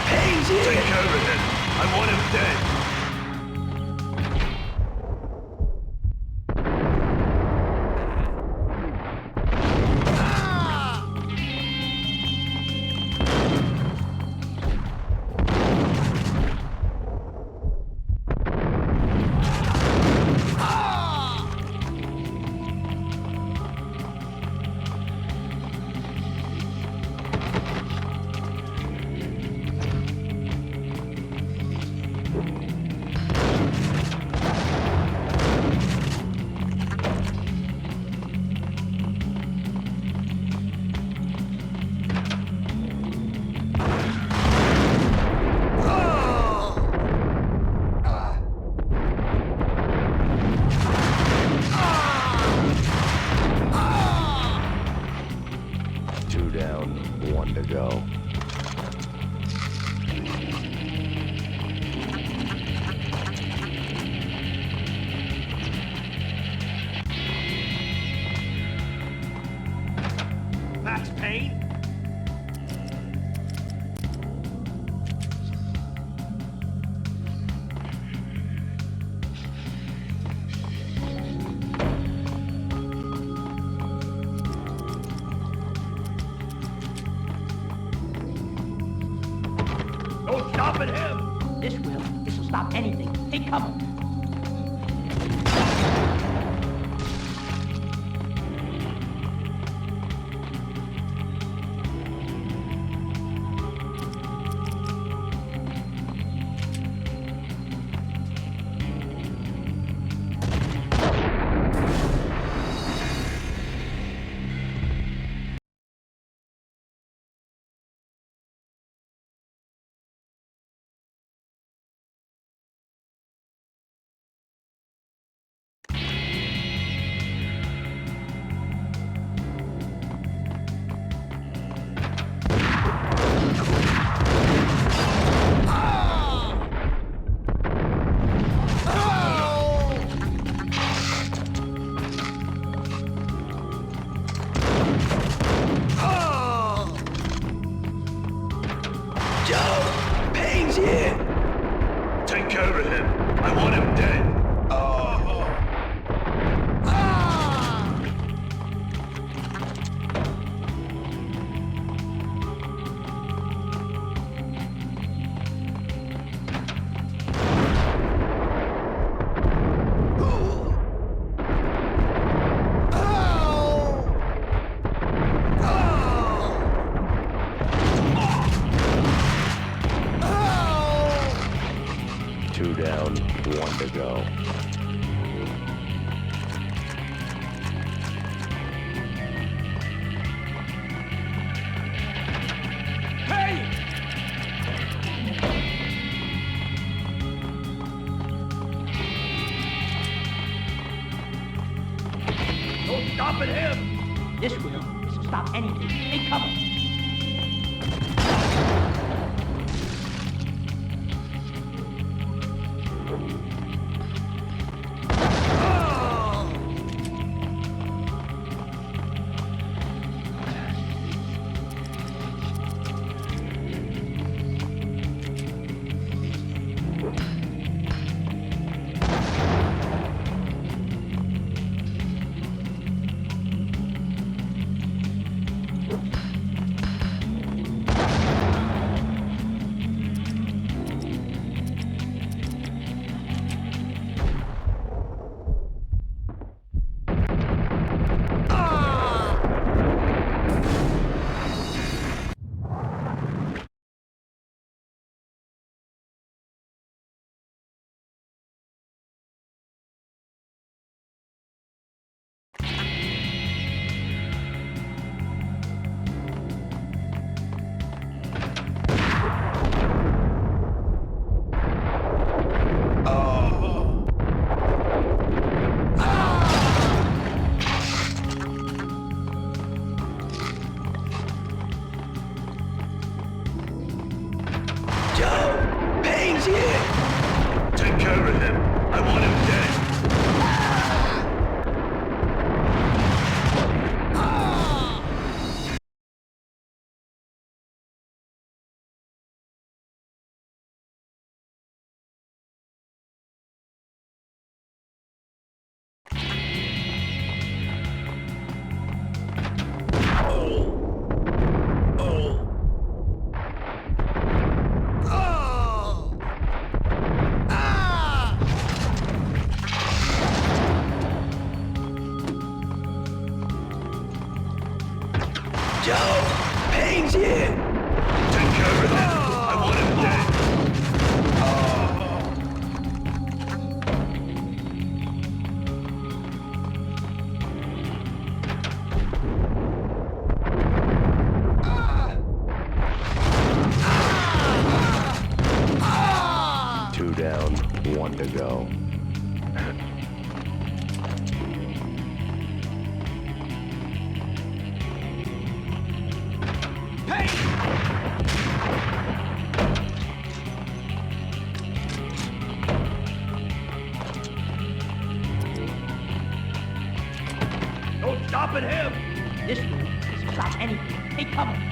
Payne's here! Take care of him. I want him dead. Two down, one to go. Max Payne? No stopping him! This will. This'll stop anything. Hey, come on. Joe! Payne's here! Take care of him. I want him dead. Two down, one to go. Hey! No stopping him! This will. This'll stop anything. Hey, come on. Take care of him. I want him dead. to go. No stopping him! This dude can stop anything. Hey, come on.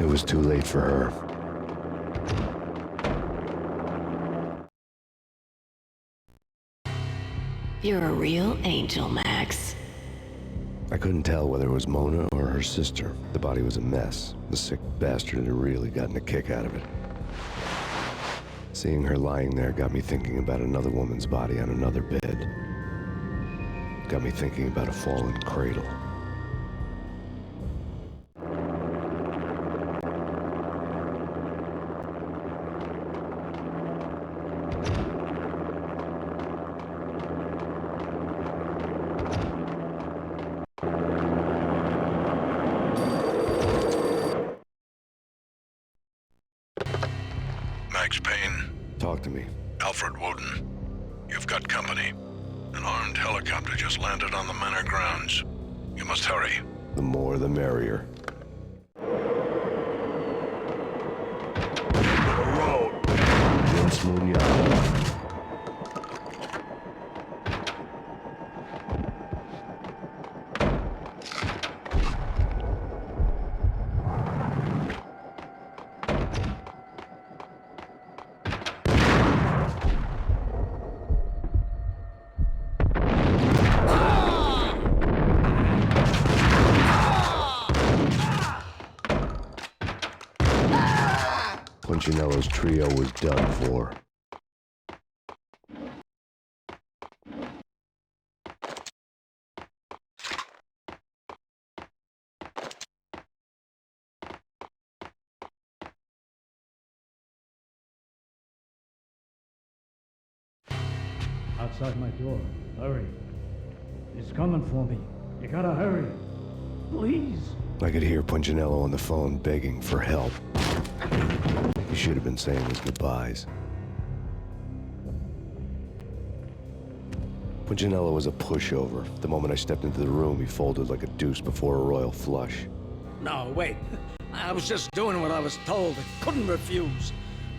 It was too late for her. You're a real angel, Max. I couldn't tell whether it was Mona or her sister. The body was a mess. The sick bastard had really gotten a kick out of it. Seeing her lying there got me thinking about another woman's body on another bed. Got me thinking about a fallen cradle. Max Payne, Talk to me. Alfred Woden. You've got company. An armed helicopter just landed on the manor grounds. You must hurry. The more the merrier. Vince Munoz. Punchinello's trio was done for. Outside my door. Hurry. He's coming for me. You gotta hurry. Please. I could hear Punchinello on the phone begging for help. He should have been saying his goodbyes. Punchinello was a pushover. The moment I stepped into the room, he folded like a deuce before a royal flush. No, wait. I was just doing what I was told. I couldn't refuse.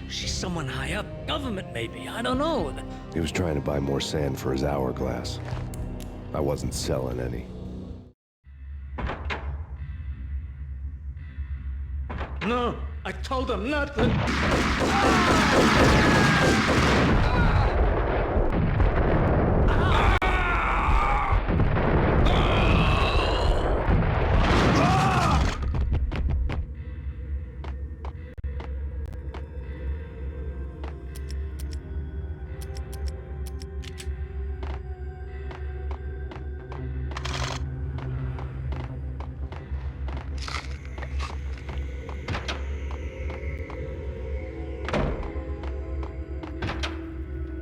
She's someone high up. Government, maybe. I don't know. He was trying to buy more sand for his hourglass. I wasn't selling any. No, I told him nothing.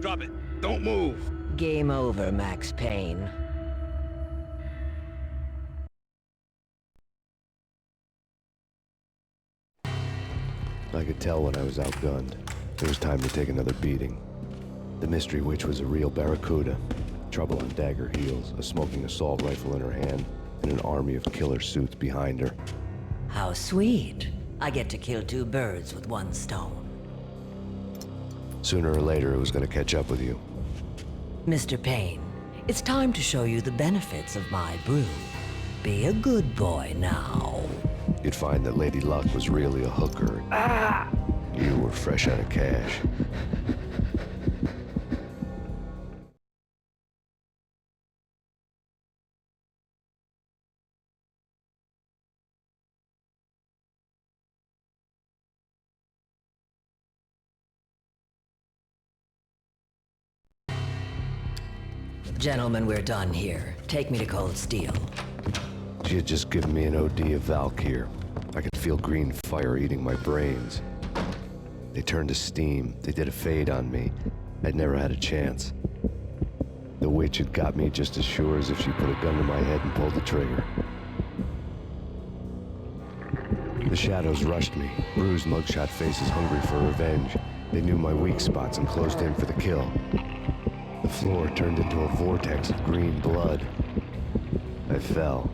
Drop it. Don't move. Game over, Max Payne. I could tell when I was outgunned. It was time to take another beating. The mystery witch was a real barracuda. Trouble on dagger heels, a smoking assault rifle in her hand, and an army of killer suits behind her. How sweet. I get to kill two birds with one stone. Sooner or later, it was gonna catch up with you. Mr. Payne, it's time to show you the benefits of my brew. Be a good boy now. You'd find that Lady Luck was really a hooker. You were fresh out of cash. Gentlemen, we're done here. Take me to Cold Steel. She had just given me an OD of Valkyr. I could feel green fire eating my brains. They turned to steam. They did a fade on me. I'd never had a chance. The witch had got me just as sure as if she put a gun to my head and pulled the trigger. The shadows rushed me, bruised mugshot faces hungry for revenge. They knew my weak spots and closed in for the kill. The floor turned into a vortex of green blood. I fell.